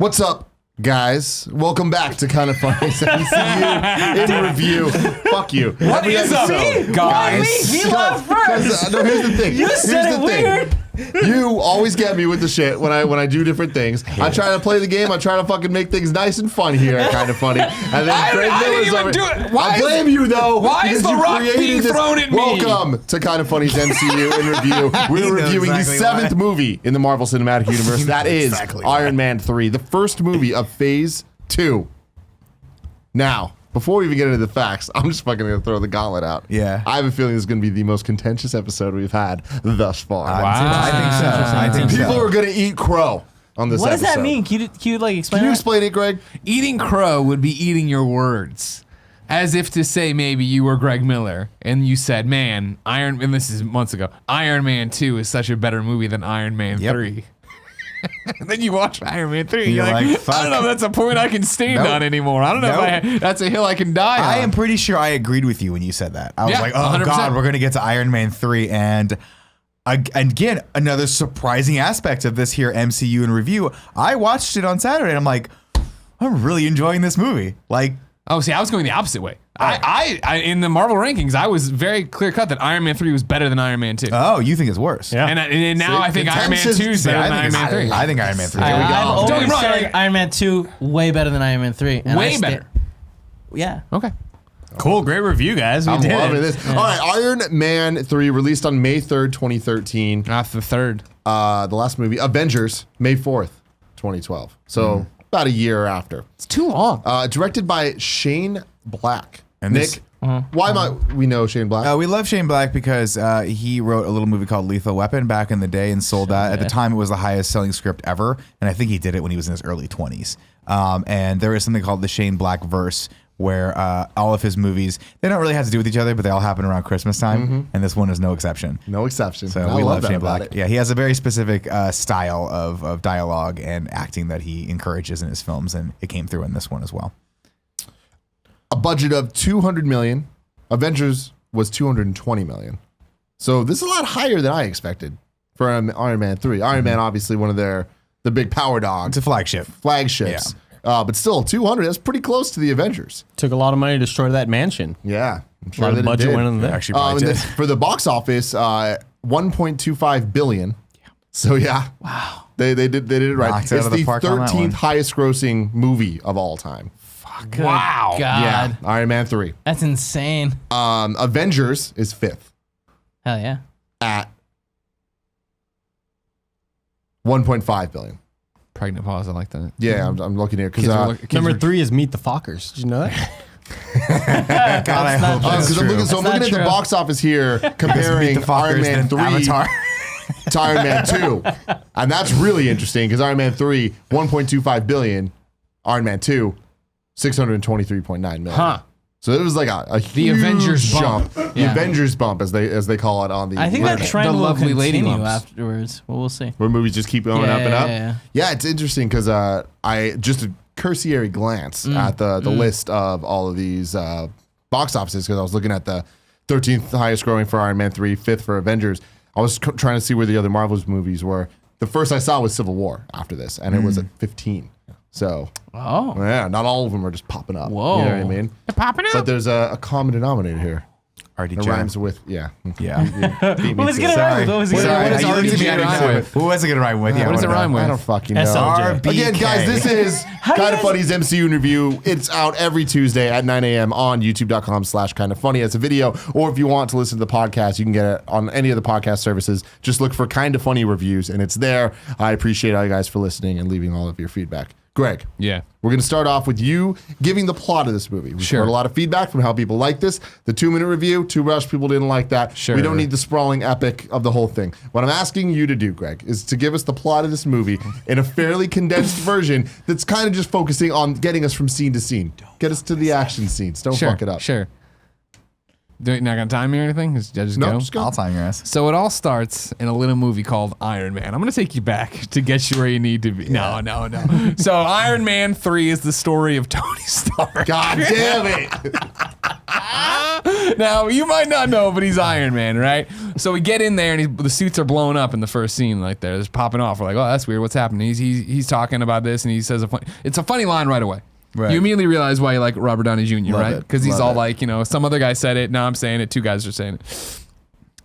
What's up, guys? Welcome back to Kind of Funny MCU in review. Fuck you. What is up, guys? He left first. No, here's the thing. You said it weird. You always get me with the shit when I do different things. I try to play the game. I try to fucking make things nice and fun here at Kind of Funny. And then Greg Miller's didn't even do it. Why I blame you though. Why is the rock being thrown at me? Welcome to Kind of Funny's MCU in review. We're reviewing the seventh movie in the Marvel Cinematic Universe. That is Iron Man 3, the first movie of Phase 2. Now, before we even get into the facts, I'm just fucking going to throw the gauntlet out. Yeah. I have a feeling this is going to be the most contentious episode we've had thus far. I think so. People are going to eat crow on this episode. What does that mean? Can you like explain? Can you that? explain it, Greg? Eating crow would be eating your words. As if to say maybe you were Greg Miller and you said, man, and this is months ago, Iron Man 2 is such a better movie than Iron Man 3. And then you watch Iron Man 3 and you're like, fuck. I don't know if that's a point I can stand on anymore. I don't know if that's a hill I can die on. I am pretty sure I agreed with you when you said that. I was like, oh 100%. God, we're going to get to Iron Man 3. And again, another surprising aspect of this here MCU in review. I watched it on Saturday and I'm like, I'm really enjoying this movie. Like, Oh, see, I was going the opposite way. I in the Marvel rankings, I was very clear cut that Iron Man 3 was better than Iron Man 2. oh, you think it's worse? Yeah. And now I think Iron Man 2 is better than Iron Man 3. I think Iron Man 3. I've Don't get always me wrong, said like- Iron Man 2 way better than Iron Man 3. And Way better. Yeah. Okay. Cool, great review, guys. We I'm did loving it. this. All right, Iron Man 3 released on May 3rd, 2013. That's the third. The last movie, Avengers, May 4th, 2012. So about a year after. It's too long. Directed by Shane Black. And Nick, this- why might we know Shane Black? We love Shane Black because he wrote a little movie called Lethal Weapon back in the day and sold that. At the time, it was the highest selling script ever. And I think he did it when he was in his early 20s. And there is something called the Shane Black verse where all of his movies, they don't really have to do with each other, but they all happen around Christmas time. And this one is no exception. No exception. So I we love love that Shane about Black. it. Yeah, he has a very specific style of dialogue and acting that he encourages in his films, and it came through in this one as well. A budget of $200 million. Avengers was $220 million. So this is a lot higher than I expected for Iron Man 3. Iron Man, obviously one of the big power dogs. It's a flagship. Flagships. But still, 200, that's pretty close to the Avengers. Took a lot of money to destroy that mansion. Yeah. I'm A sure lot that of it budget did. went in there. Actually, probably did. For the box office, 1.25 billion. So yeah. Wow. They did it right. Knocked it out It's of the the park on that 13th one. highest grossing movie of all time. Good Wow. God. Yeah. Iron Man 3. That's insane. Avengers is 5th Hell yeah. at 1.5 billion. Pregnant pause. I like that. Yeah, I'm looking here because Number 3 is Meet the Fockers. Did you know that? God, I hope that's I'm true. looking, so I'm That's looking not at the true. box office here comparing Meet the Iron Fockers, Man then 3 Avatar. to Iron Man 2. And that's really interesting because Iron Man 3, 1.25 billion. Iron Man 2, 623.9 million. Huh. So it was like a The huge Avengers jump. bump. The Yeah. Avengers bump, as they call it on the I think that internet. trend The will lovely lady continue lumps. afterwards. Well, we'll see. Where movies just keep going Yeah, up and up. yeah. It's interesting because I just a cursory glance at the list of all of these box offices because I was looking at the 13th highest growing for Iron Man 3, 5th for Avengers. I was trying to see where the other Marvel's movies were. The first I saw was Civil War after this, and it was at 15. So, Oh. yeah, not all of them are just popping up. Whoa. You know what I mean? They're popping But up. there's a common denominator here. RDJ. It rhymes with, yeah. Yeah. Well, let's get it right. What was it? Sorry. What does You looked at me, I RDJ didn't rhyme know. with? Who was it going to rhyme with? Yeah, What does it rhyme with? I don't fucking know. SLJ. Again, guys, this is Kind of Funny's MCU review. It's out every Tuesday at 9 a.m. on youtube.com/kindoffunny as a video. Or if you want to listen to the podcast, you can get it on any of the podcast services. Just look for Kind of Funny Reviews, and it's there. I appreciate all you guys for listening and leaving all of your feedback. Greg, Yeah. we're going to start off with you giving the plot of this movie. We've heard a lot of feedback from how people like this. The 2-minute review, Too Rushed, people didn't like that. Sure. We don't need the sprawling epic of the whole thing. What I'm asking you to do, Greg, is to give us the plot of this movie in a fairly condensed version that's kind of just focusing on getting us from scene to scene. Get us to the action scenes. Don't fuck it up. Sure. Not gonna time me or anything? Just No, go? just go. I'll time your ass. So it all starts in a little movie called Iron Man. I'm going to take you back to get you where you need to be. No. So Iron Man 3 is the story of Tony Stark. God damn it. Now, you might not know, but he's Iron Man, right? So we get in there, and the suits are blowing up in the first scene, like they're just popping off. We're like, oh, that's weird. What's happening? He's talking about this, and he says it's a funny line right away. Right. You immediately realize why you like Robert Downey Jr., Love right? it. Because he's Love all it. like, some other guy said it, now I'm saying it, two guys are saying it.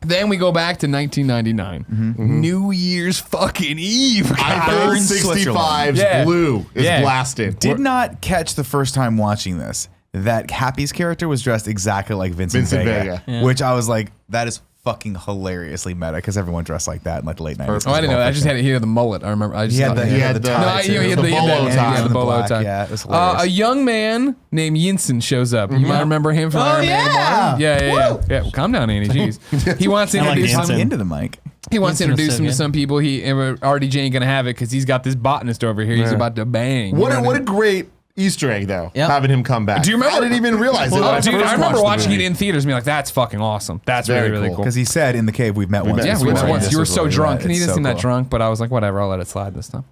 Then we go back to 1999. Mm-hmm. New Year's fucking Eve. iPhone 65's Yeah. blue is Yeah. blasted. Did not catch the first time watching this that Happy's character was dressed exactly like Vincent Vega. Yeah. Which I was like, that is fucking hilariously meta because everyone dressed like that in like the late 90s. Oh, I didn't know that. I just had it here, the mullet. I remember. I just He had thought- the, He had the tie, tie, too. too. he had The the bolo yeah, tie. the bolo black, tie. yeah, it was hilarious. A young man named Yinsen shows up. You might remember him from Iron Man 1. Yeah. Well, calm down, Annie. Jeez. He wants to I like introduce Yinsen. I'm into the mic. He wants to Yinsen was introduce so him to good. some people. RDJ ain't gonna have it because he's got this botanist over here. He's Yeah. about to bang. What You know a great Easter egg, though, Yep. having him come back. Do you remember? I didn't even realize it. when Oh, dude, first I remember watched watching the it movie. in theaters and being like, that's fucking awesome. That's Very really, really cool. cool. Because he said in the cave we've met once. met. Yeah, That's we what met I once. did. You were This was so really drunk, right. and he It's didn't so seem that cool. drunk, but I was like, whatever, I'll let it slide this time.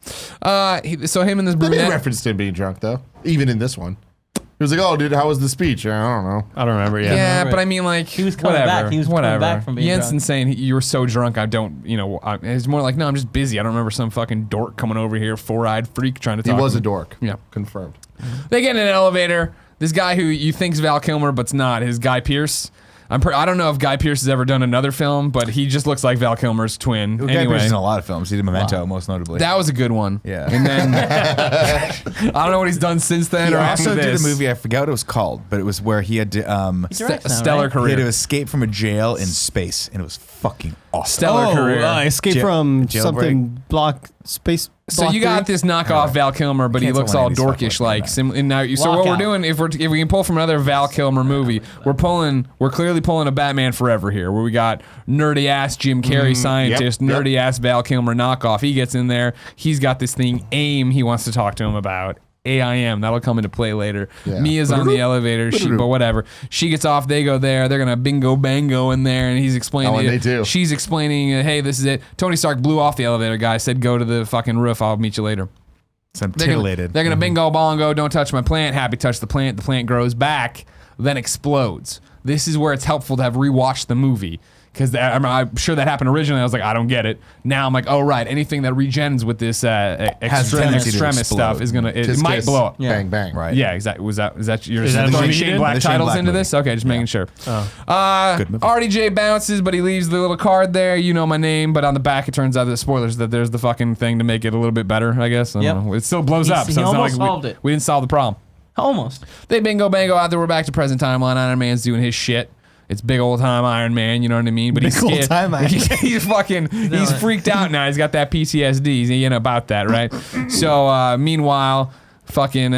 So him and this They brunette. referenced him being drunk, though, even in this one. He was like, "Oh, dude, how was the speech?" I don't know. I don't remember. Yeah, Right. but I mean, like, He was coming whatever, back. He was coming whatever. back from being Jensen drunk. saying you were so drunk, I don't, it's more like, no, I'm just busy. I don't remember some fucking dork coming over here, four-eyed freak trying to He talk. was to a me. dork. Yeah. Confirmed. They get in an elevator. This guy who you think's Val Kilmer, but's not, is Guy Pearce. I don't know if Guy Pearce has ever done another film, but he just looks like Val Kilmer's twin. Guy Anyway, Pearce's in a lot of films. He did Memento, most notably. that was a good one. Yeah. And then I don't know what he's done since then he or also after did this. a movie, I forgot what it was called, but it was where he had to, He directs now, Stellar right? he career. had to escape from a jail in space, and it was fucking awesome. Stellar career. Escape from something space. So you got this knockoff Val Kilmer, but he Can't looks tell all when Andy's dorkish fucking like. like And now, so what we're Lockout. doing, if we can pull from another Val Kilmer movie, we're clearly pulling a Batman Forever here, where we got nerdy ass Jim Carrey scientist, yep. nerdy ass Val Kilmer knockoff. He gets in there, he's got this thing AIM he wants to talk to him about. AIM, that'll come into play later. Yeah. Mia's on the elevator, but whatever. She gets off, they go there, they're gonna bingo bango in there, and he's explaining Oh, and it. they do. She's explaining, hey, this is it. Tony Stark blew off the elevator guy, said go to the fucking roof, I'll meet you later. So I'm They're gonna, titillated. they're gonna bingo bongo, don't touch my plant. Happy touch the plant. The plant grows back, then explodes. This is where it's helpful to have rewatched the movie. Because I'm sure that happened originally. I was like, I don't get it. Now I'm like, oh, right. Anything that regens with this tendency to extremis explode. stuff is going to, it Kiss, might kiss, blow up. Yeah. Bang, bang. Right. Yeah, exactly. Is that your Is that throwing the Shane Shane Black the Shane titles Black into movie. this? Okay, just making sure. Oh. Good movie. RDJ bounces, but he leaves the little card there. You know my name, but on the back it turns out that spoilers that there's the fucking thing to make it a little bit better. I guess. I Yep. don't know. It still blows He- up. he So it's not almost like solved it. we didn't solve the problem. Almost. They bingo bango out there. We're back to present timeline. Iron Man's doing his shit. It's big old time Iron Man, you know what I mean? But he's Big old scared. time Iron he's fucking, he's freaked out now. He's got that PTSD. You know about that, right? So meanwhile, fucking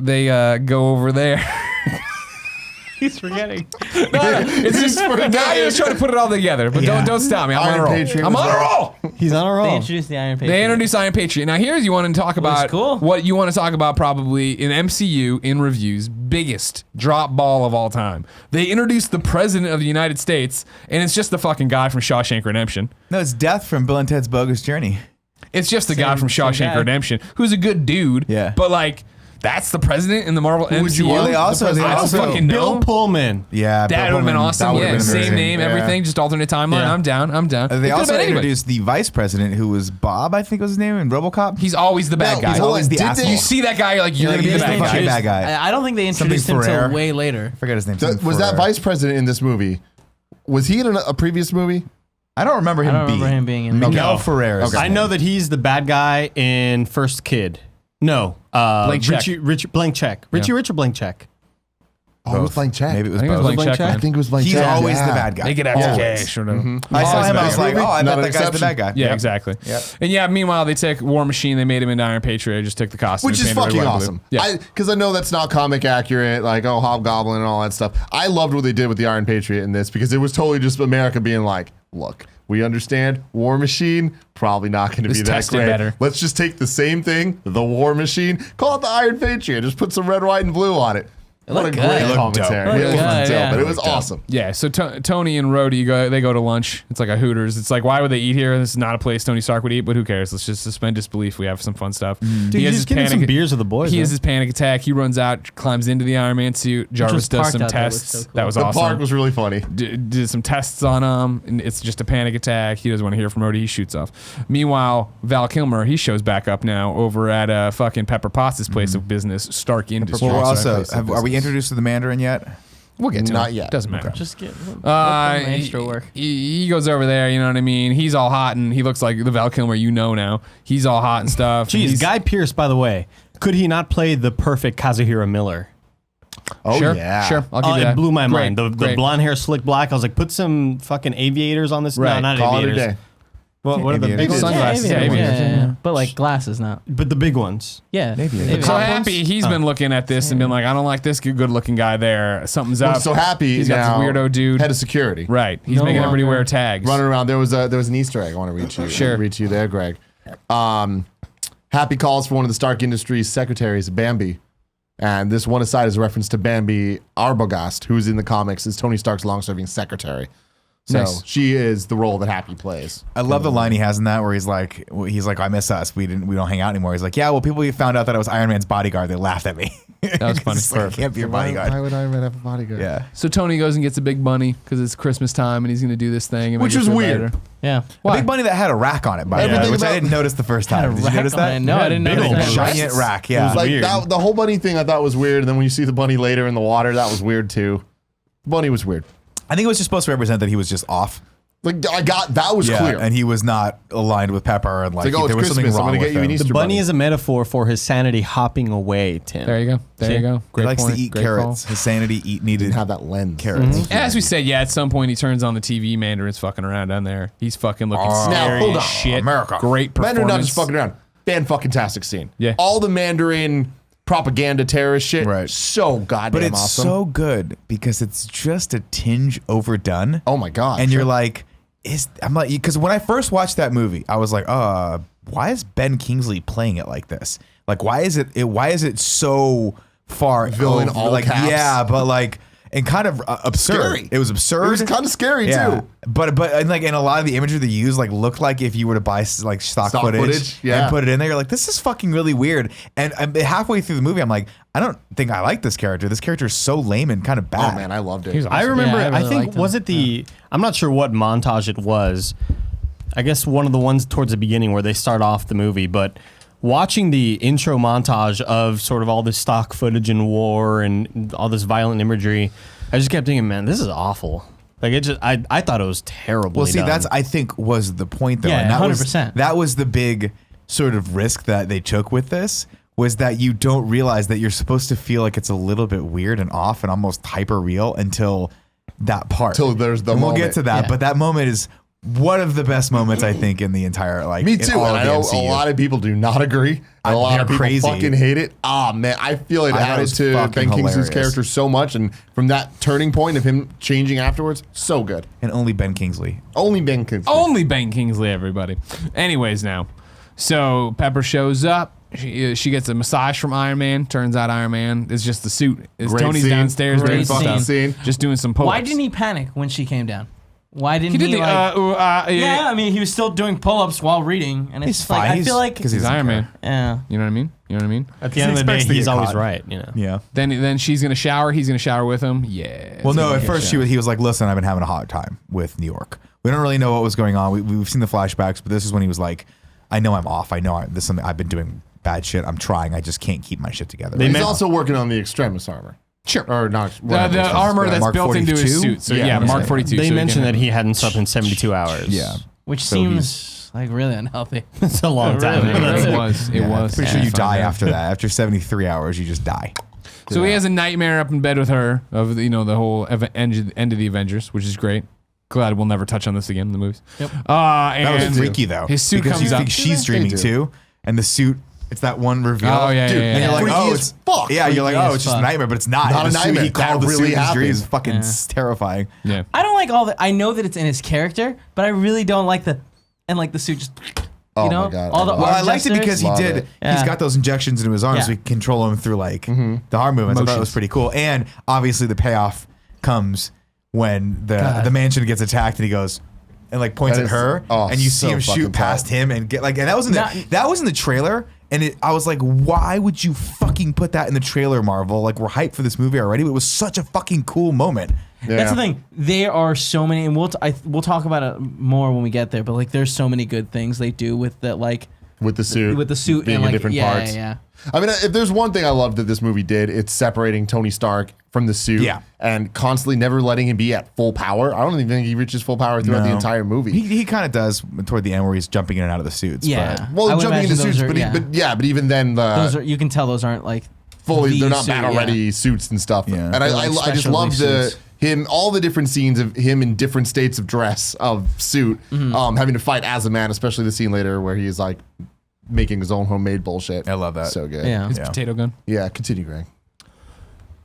they go over there. He's forgetting. It's just now you're just trying to put it all together. But don't stop me. I'm on a Iron roll. Patriot I'm was on a there. roll. He's on a They roll. introduced the Iron Patriot. They introduced Iron Patriot. Now here's you want to talk about cool. what you want to talk about probably in MCU in reviews biggest drop ball of all time. They introduced the president of the United States and it's just the fucking guy from Shawshank Redemption. No, it's Death from Bill and Ted's Bogus Journey. It's just the guy from same Shawshank guy. Redemption who's a good dude. Yeah. But like that's the president in the Marvel MCU. Well, they also I don't fucking Bill know. Pullman. Yeah, That would have been awesome. Yeah, same name, everything, just alternate timeline. Yeah. I'm down. They It could've also been anybody. introduced the vice president, who was Bob, I think was his name, in RoboCop. He's always the bad No, guy. he's always the Did they- asshole. You see that guy, you're like, you're Yeah, gonna be the he's bad the guy. fucking bad guy. I don't think they introduced him Ferrer. until way later. I forgot his name. Was that vice president in this movie? Was he in a previous movie? I don't remember I him don't being. remember him being in. Miguel Ferrer. is his I name. know that he's the bad guy in First Kid. No. Blank Check. Richie Blank Check. Richie Rich or Blank Check? Oh, it was Blank Check. Maybe it was I think it was both. Blank Blank Check. Check? man. I think it was Blank He's Check. always Yeah. the bad guy. They get out Always. cash or whatever. I saw him. I was like, movie, oh, I not bet an that guy's the bad exception. guy. Yeah, Yep. exactly. Yep. And yeah, meanwhile, they take War Machine, they made him into Iron Patriot, just took the costume. Which is painted red, fucking white, and awesome. blue. Yeah. Because I know that's not comic accurate, like, oh, Hobgoblin and all that stuff. I loved what they did with the Iron Patriot in this because it was totally just America being like, look, we understand War Machine, probably not going to be Just that test it great. better. Let's just take the same thing, the War Machine, call it the Iron Patriot, just put some red, white, and blue on it. What a looked great good. commentary. Looked It was good, dope, yeah. but it was awesome. Yeah, so Tony and Rhodey they go to lunch. It's like a Hooters. It's like, why would they eat here? This is not a place Tony Stark would eat, but who cares? Let's just suspend disbelief. We have some fun stuff. Dude, He has he's his getting some beers with the boys. He has man. his panic attack. He runs out, climbs into the Iron Man suit. Jarvis was does parked some out there, which tests. was so cool. That was The awesome. park was really funny. Did some tests on him, and it's just a panic attack. He doesn't want to hear from Rhodey. He shoots off. Meanwhile, Val Kilmer, he shows back up now over at fucking Pepper Potts' place of business, Stark Industries. Well, we're Awesome. also, are we introduced to the Mandarin yet? We'll get to Not it. yet. Doesn't matter. Just get He, extra work. he goes over there, you know what I mean? He's all hot, and he looks like the Val Kilmer you know now. He's all hot and stuff. and Jeez, he's- Guy Pearce, by the way, could he not play the perfect Kazuhiro Miller? Oh, sure, yeah. sure. I'll give you that. It blew my Great, mind. The great. blonde hair, slick black. I was like, put some fucking aviators on this. Right. No, not Call it a aviators. day. What are the big Aviators. ones? Sunglasses, yeah, aviators, yeah. But like glasses now. But the big ones. Yeah. Maybe. Aviators. So Top Happy, ones? he's been looking at this and been like, I don't like this good-looking guy there. Something's up. So Happy He's got now this weirdo dude. head of security. Right. He's No making everybody longer wear tags. Running around. There was an Easter egg. I want to read to you. Sure. Read to you there, Greg. Happy calls for one of the Stark Industries secretaries, Bambi. And this one aside is a reference to Bambi Arbogast, who's in the comics is Tony Stark's long-serving secretary. So Nice. she is the role that Happy plays. I love the line he has in that where he's like, I miss us. We don't hang out anymore. He's like, yeah, well, people found out that I was Iron Man's bodyguard. They laughed at me. That was funny. It's like, I can't be your bodyguard. Why would Iron Man have a bodyguard? Yeah. So Tony goes and gets a big bunny because it's Christmas time and he's going to do this thing. And Which make it is feel weird. better. Yeah. A big bunny that had a rack on it, by the way, Everything which I about- didn't notice the first time. Did you rack notice on that? it. No, I didn't Big notice old that. Giant rack, yeah. Like weird. that, the whole bunny thing I thought was weird. And then when you see the bunny later in the water, that was weird too. The bunny was weird. I think it was just supposed to represent that he was just off. Like I got that was Yeah, clear. and he was not aligned with Pepper, and like, It's like, oh, there it's was something Christmas, I'm wrong gonna with get you an him. Easter The bunny bunny. is a metaphor for his sanity hopping away, Tim. There you go. There you go. He Great likes point. to eat Great carrots. call. His sanity needed Didn't have that lens. carrots. As we said, yeah, at some point he turns on the TV. Mandarin's fucking around down there. He's fucking looking Now, scary hold as on. shit. America. Great performance. Mandarin not just fucking around. Fan-fucking-tastic scene. Yeah. All the Mandarin propaganda terrorist shit. Right. So goddamn But it's awesome. so good because it's just a tinge overdone. Oh my god. And you're like, I'm like, because when I first watched that movie, I was like, why is Ben Kingsley playing it like this? Like, why is it so far Villain, over, all like, caps. yeah, but like, and kind of absurd. Scary. It was absurd. It was kind of scary yeah. too. But and like, and a lot of the imagery they use like looked like if you were to buy like stock footage, yeah. and put it in there, you're like, this is fucking really weird. And halfway through the movie, I'm like, I don't think I like this character. This character is so lame and kind of bad. Oh man, I loved it. He's I remember, Yeah, I I, really think, liked him. was it the, I'm not sure what montage it was. I guess one of the ones towards the beginning where they start off the movie, but watching the intro montage of sort of all this stock footage in war and all this violent imagery, I just kept thinking, man, this is awful. Like it just, I thought it was terrible. Well, see, that's I think was the point though. Yeah, and that 100%. That was the big sort of risk that they took with this was that you don't realize that you're supposed to feel like it's a little bit weird and off and almost hyper real until that part. Till there's the and we'll get moment. to that, Yeah. but that moment is one of the best moments I think in the entire like. Me in too. all And of I the know MCU. a lot of people do not agree. And a lot They're of people crazy. fucking hate it. Ah man, I feel it I thought it added was to fucking Ben Kingsley's hilarious. character so much, and from that turning point of him changing afterwards, so good. And only Ben Kingsley. Only Ben Kingsley. Only Ben Kingsley, everybody. Anyways, now, so Pepper shows up. She gets a massage from Iron Man. Turns out Iron Man is just the suit. Great Tony's scene. downstairs Great doing some fucking stuff, scene. just doing some pull-ups. Why didn't he panic when she came down? Why didn't He he, did the like? yeah. I mean, he was still doing pull-ups while reading, and it's He's like fine. I feel like because He's Iron Man. yeah. You know what I mean? You know what I mean? at the end of the day, expects to he's get always caught. right, you know. Yeah. Then she's gonna shower. He's gonna shower with him. Yeah. Well, no. At first, he was like, "Listen, I've been having a hard time with New York. We don't really know what was going on. We've seen the flashbacks, but this is when he was like, I know I'm off. I know this is something I've been doing bad shit. I'm trying. I just can't keep my shit together." They He's meant- also working on the Extremis armor. Sure. Or not. The armor that's Mark built into his 42? suit. So Yeah, yeah, that's Mark right. 42. They so he mentioned can- that he hadn't slept in 72 hours. Yeah. Which So seems like really unhealthy. It's a long time. Really? It was. It was. Pretty sure you Yeah. die after that. After 73 hours, you just die. So he has a nightmare up in bed with her of the whole end of the Avengers, which is great. Glad we'll never touch on this again in the movies. Yep. And That was freaky though. His suit because comes you up. think she's dreaming too. too, and the suit. It's that one reveal. Oh, yeah, Dude, yeah, And yeah. you're like, Freaky oh, as it's fuck. yeah. You're like, Freaky oh, as it's just a fuck. nightmare, but it's not. Not The a suit nightmare. He called That the really suit his dream happened. is fucking terrifying. Yeah. I don't like all that. I know that it's in his character, but I really don't like the suit just Oh you know, my God, all the I love Well, arm I liked it gestures. because Love he's Yeah. got those injections into his arms, Yeah. so he can control him through like the arm movements. I thought it was pretty cool. And obviously the payoff comes when the mansion gets attacked and he goes and like points That at is- her, oh, and you see so him fucking shoot past tight. him and get like, and that was in the trailer. And I was like, why would you fucking put that in the trailer, Marvel? Like, we're hyped for this movie already, but it was such a fucking cool moment. That's the thing. There are so many, and we'll talk about it more when we get there. But like, there's so many good things they do with that, like with the suit, and being in like different parts. Yeah. I mean, if there's one thing I love that this movie did, it's separating Tony Stark from the suit and constantly never letting him be at full power. I don't even think he reaches full power throughout the entire movie. He kind of does toward the end where he's jumping in and out of the suits. Yeah. But Well, I would jumping into imagine those suits, are- but even then, Those are, you can tell those aren't like fully, the they're not suit, battle ready suits and stuff. Yeah. And They're like I just special love release suits. all the different scenes of him in different states of dress of suit, having to fight as a man, especially the scene later where he's like making his own homemade bullshit. I love that. So good. Yeah. His potato gun. Yeah. Continue, Greg.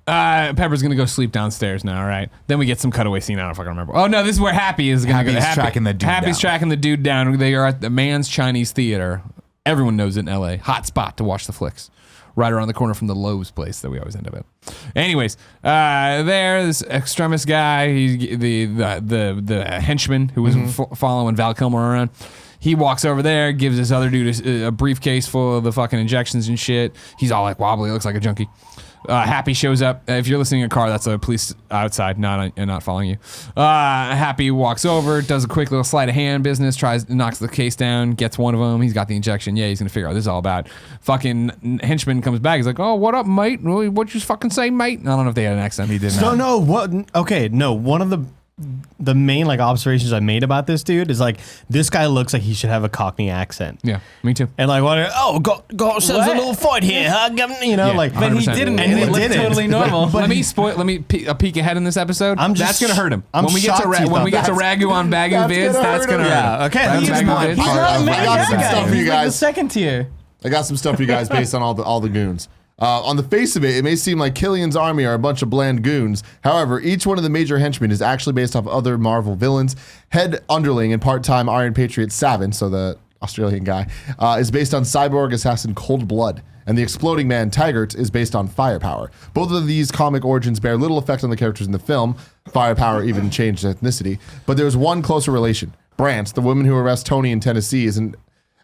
Pepper's gonna go sleep downstairs now, right? Then we get some cutaway scene. I don't fucking remember. Oh no, this is where Happy is gonna go. Happy's tracking the dude Happy's down. tracking the dude down. They are at the Man's Chinese Theater. Everyone knows it in LA. Hot spot to watch the flicks. Right around the corner from the Lowe's place that we always end up at. Anyways, there's extremist guy. He's the henchman who was following Val Kilmer around. He walks over there, gives this other dude a briefcase full of the fucking injections and shit. He's all like wobbly, looks like a junkie. Happy shows up. If you're listening in a car, that's a police outside, not following you. Happy walks over, does a quick little sleight of hand business, knocks the case down, gets one of them. He's got the injection. Yeah, he's gonna figure out what this is all about. Fucking henchman comes back. He's like, "Oh, what up, mate? What you fucking say, mate?" I don't know if they had an accent. He did No, not. no. What? Okay, no. One of the main like observations I made about this dude is like this guy looks like he should have a Cockney accent. Yeah, me too. And like, got ourselves a What? little fight here, huh? You know, Yeah. like, But he 100%. didn't, And and he it looked didn't. totally normal. Let me peek ahead in this episode. That's gonna hurt him. I'm when we get to shocked you when thought we get to Ragu on Bagu that's Vids, gonna that's hurt gonna him. hurt him. Yeah, okay, Ragu he's Bagu not- Vids. He's All not right, a I main got some guy. stuff for you He's like the guys. second tier. I got some stuff for you guys based on all the goons. On the face of it, it may seem like Killian's army are a bunch of bland goons. However, each one of the major henchmen is actually based off other Marvel villains. Head underling and part-time Iron Patriot Savin, so the Australian guy, is based on cyborg assassin Cold Blood. And the exploding man Taggart is based on Firepower. Both of these comic origins bear little effect on the characters in the film. Firepower even changed ethnicity. But there's one closer relation. Brandt, the woman who arrests Tony in Tennessee, is an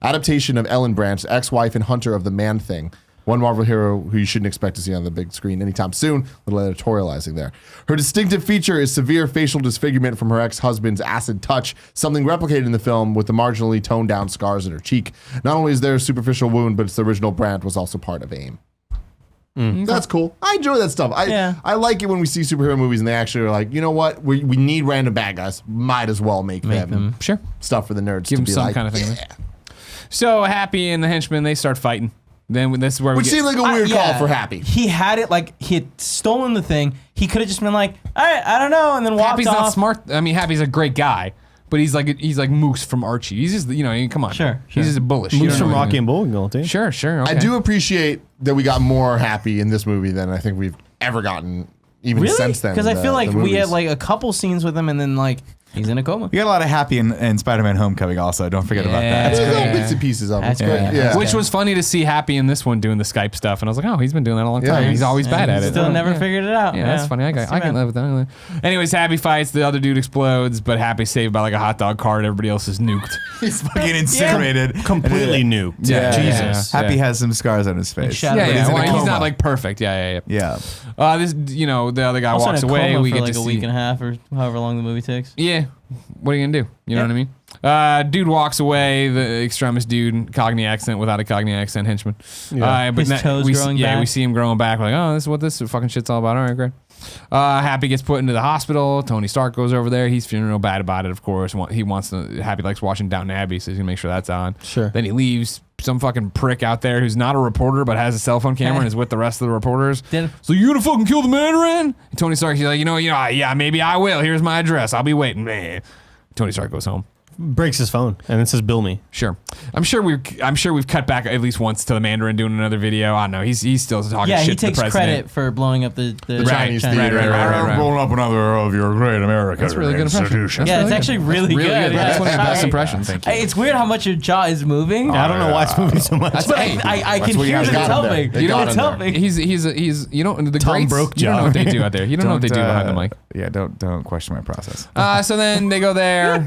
adaptation of Ellen Brandt, ex-wife and hunter of the Man-Thing. One Marvel hero who you shouldn't expect to see on the big screen anytime soon. Little editorializing there. Her distinctive feature is severe facial disfigurement from her ex-husband's acid touch, something replicated in the film with the marginally toned down scars in her cheek. Not only is there a superficial wound, but it's the original Brandt was also part of AIM. That's cool. I enjoy that stuff. I like it when we see superhero movies and they actually are like, you know what? We need random bad guys. Might as well make them Sure. stuff for the nerds Give to him be some like, kind of thing. yeah. So Happy and the henchmen, they start fighting. Then this is where Which we seemed get, like a weird Yeah. call for Happy. He had it like he had stolen the thing. He could have just been like, all right, I don't know, and then walked Happy's off. not smart. I mean, Happy's a great guy, but he's like Moose from Archie. He's just come on. Sure. He's just bullish. You Moves don't from know Rocky anything. and Bullwinkle, too. Sure. Okay. I do appreciate that we got more Happy in this movie than I think we've ever gotten even Really? since then. Because I feel like the we had movies. like a couple scenes with him, and then like he's in a coma. You got a lot of Happy in Spider-Man Homecoming also. Don't forget about Yeah. that. There's little Yeah. bits and pieces of That's it. great. Yeah. That's Which was funny to see Happy in this one doing the Skype stuff, and I was like, oh, he's been doing that a long time. Yeah. He's always bad at it. Still Oh, never yeah. figured it out. Yeah, that's funny. I can live with that. Anyways, Happy fights. The other dude explodes, but Happy's saved by like a hot dog cart. Everybody else is nuked. He's fucking incinerated. Completely nuked. Yeah. Jesus. Yeah. Happy has some scars on his face. Shadow. Yeah, But yeah. he's in a Well, he's coma. not like perfect. Yeah. Yeah. This, the other guy Also walks in a away. coma We for get like to a see. week and a half or however long the movie takes. Yeah. What are you gonna do? You know what I mean? Dude walks away. The extremist dude, Cockney accent without a Cockney accent henchman. But His toes growing back. we see him growing back. Like, oh, this is what this fucking shit's all about. All right, great. Happy gets put into the hospital. Tony Stark goes over there. He's feeling real bad about it, of course. He wants to. Happy likes watching Downton Abbey, so he's gonna make sure that's on. Sure. Then he leaves. Some fucking prick out there who's not a reporter but has a cell phone camera and is with the rest of the reporters. So you gonna fucking kill the Mandarin? And Tony Stark, he's like, yeah, maybe I will. Here's my address. I'll be waiting. Man. Tony Stark goes home. breaks his phone and it says "Bill me." Sure. I'm sure we've cut back at least once to the Mandarin doing another video. I don't know. He's still talking Yeah, shit he to the takes president. credit for blowing up the Chinese theater. Right. Rolling up another of your great American That's really good impression. institutions. Yeah, it's actually really good. Yeah, That's one of your best sorry. impressions. Hey, it's weird how much your jaw is moving. I don't know why it's moving so much. But I can what you hear guys that it's got him there. helping. They You know got it's him there. helping. He's you know the Tom greats. broke You don't know jaw. what they do out there. You don't know what they do behind the mic. Yeah, don't question my process. So then they go there.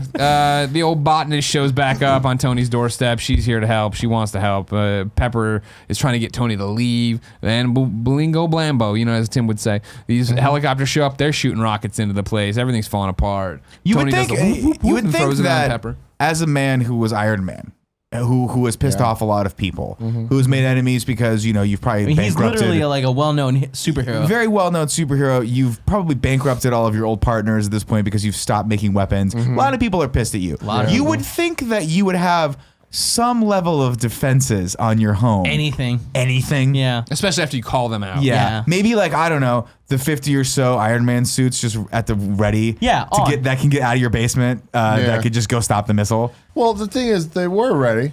The old botanist shows back up on Tony's doorstep. She's here to help. She wants to help. Pepper is trying to get Tony to leave. Then Blingo Blambo, as Tim would say. These helicopters show up. They're shooting rockets into the place. Everything's falling apart. You Tony would does think the whoop, whoop, you whoop would and think throws it on that Pepper. as a man who was Iron Man, who has pissed off a lot of people, who's made enemies because you've probably I mean, he's bankrupted. literally like a well-known superhero. Very well-known superhero. You've probably bankrupted all of your old partners at this point because you've stopped making weapons. A lot of people are pissed at you. You would think that you would have some level of defenses on your home. Anything. Yeah. Especially after you call them out. Yeah. Maybe I don't know, the 50 or so Iron Man suits just at the ready. Yeah, on. That can get out of your basement. That could just go stop the missile. Well, the thing is, they were ready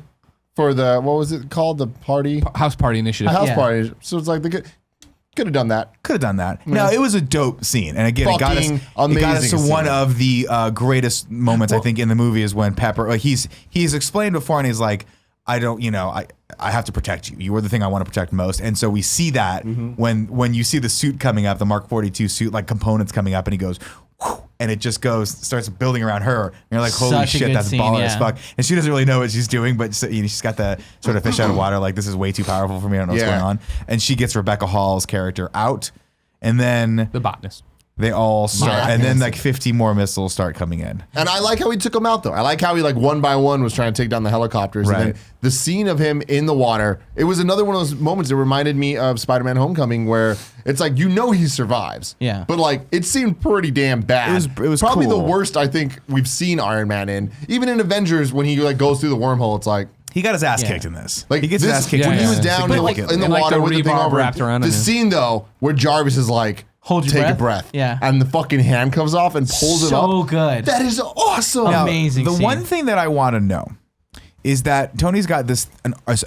for the, what was it called? The party? House party initiative. House Yeah. party. So it's like they could have done that. Could have done that. No, it was a dope scene, and again, it got us Fucking to one amazing of the greatest moments I think in the movie is when Pepper. He's explained before, and he's like, I don't, I have to protect you. You are the thing I want to protect most, and so we see that when you see the suit coming up, the Mark 42 suit, like components coming up, and he goes. Whew, and it just starts building around her. And you're like, holy Such a shit, good that's scene, baller as yeah. fuck. And she doesn't really know what she's doing, but she's got the sort of fish out of water, like, this is way too powerful for me. I don't know what's Yeah. going on. And she gets Rebecca Hall's character out. And then The botanist. they all start, Yeah. and then 50 more missiles start coming in. And I like how he took them out, though. I like how he, one by one, was trying to take down the helicopters. Right. And then the scene of him in the water, it was another one of those moments that reminded me of Spider-Man Homecoming, where it's like, he survives. Yeah. But, it seemed pretty damn bad. It was probably cool. the worst I think we've seen Iron Man in. Even in Avengers, when he, goes through the wormhole, it's like, He got his ass Yeah. kicked in this. Like He gets this, his ass kicked when in he was this. down in the And water the with the thing rebar over wrapped around the him. scene though where Jarvis is like, Hold your take breath? a breath, Yeah. and the fucking hand comes off and pulls it up. So good. That is awesome. Now, Now, Amazing The scene. one thing that I want to know is that Tony's got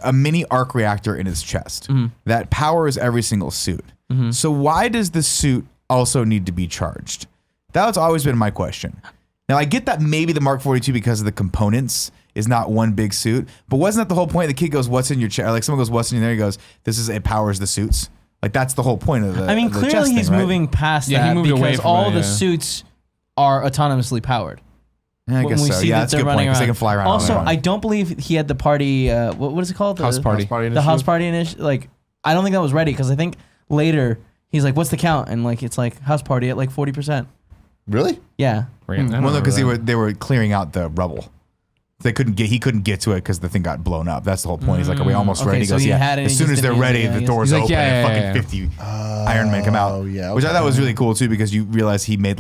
a mini arc reactor in his chest that powers every single suit. So why does the suit also need to be charged? That's always been my question. Now I get that maybe the Mark 42 because of the components is not one big suit, but wasn't that the whole point? The kid goes, "What's in your chest?" Like someone goes, "What's in there?" He goes, "It powers the suits." Like that's the whole point of the. I mean, of the clearly chest he's thing, right? moving past Yeah, he that moved because away from all it, the yeah. suits are autonomously powered. Yeah, I When guess we so. see Yeah, that that's a they're good point running because they around. can fly around. on Also, their own. I don't believe he had the party. What is it called? House party. The house party initiative. Like, I don't think that was ready because I think later he's like, "What's the count?" And it's like house party at 40%. Really? Yeah. Right. I don't Well, no, because remember they were clearing out the rubble. He couldn't get to it because the thing got blown up. That's the whole point. He's like, "Are we almost Okay, ready?" He so goes, he "Yeah." had it and As he soon just as they're didn't use ready, it, I the guess. doors He's like, open yeah, and yeah, fucking yeah. 50 Iron Men come out. Oh, yeah, Which I okay. thought was really cool too because you realize he made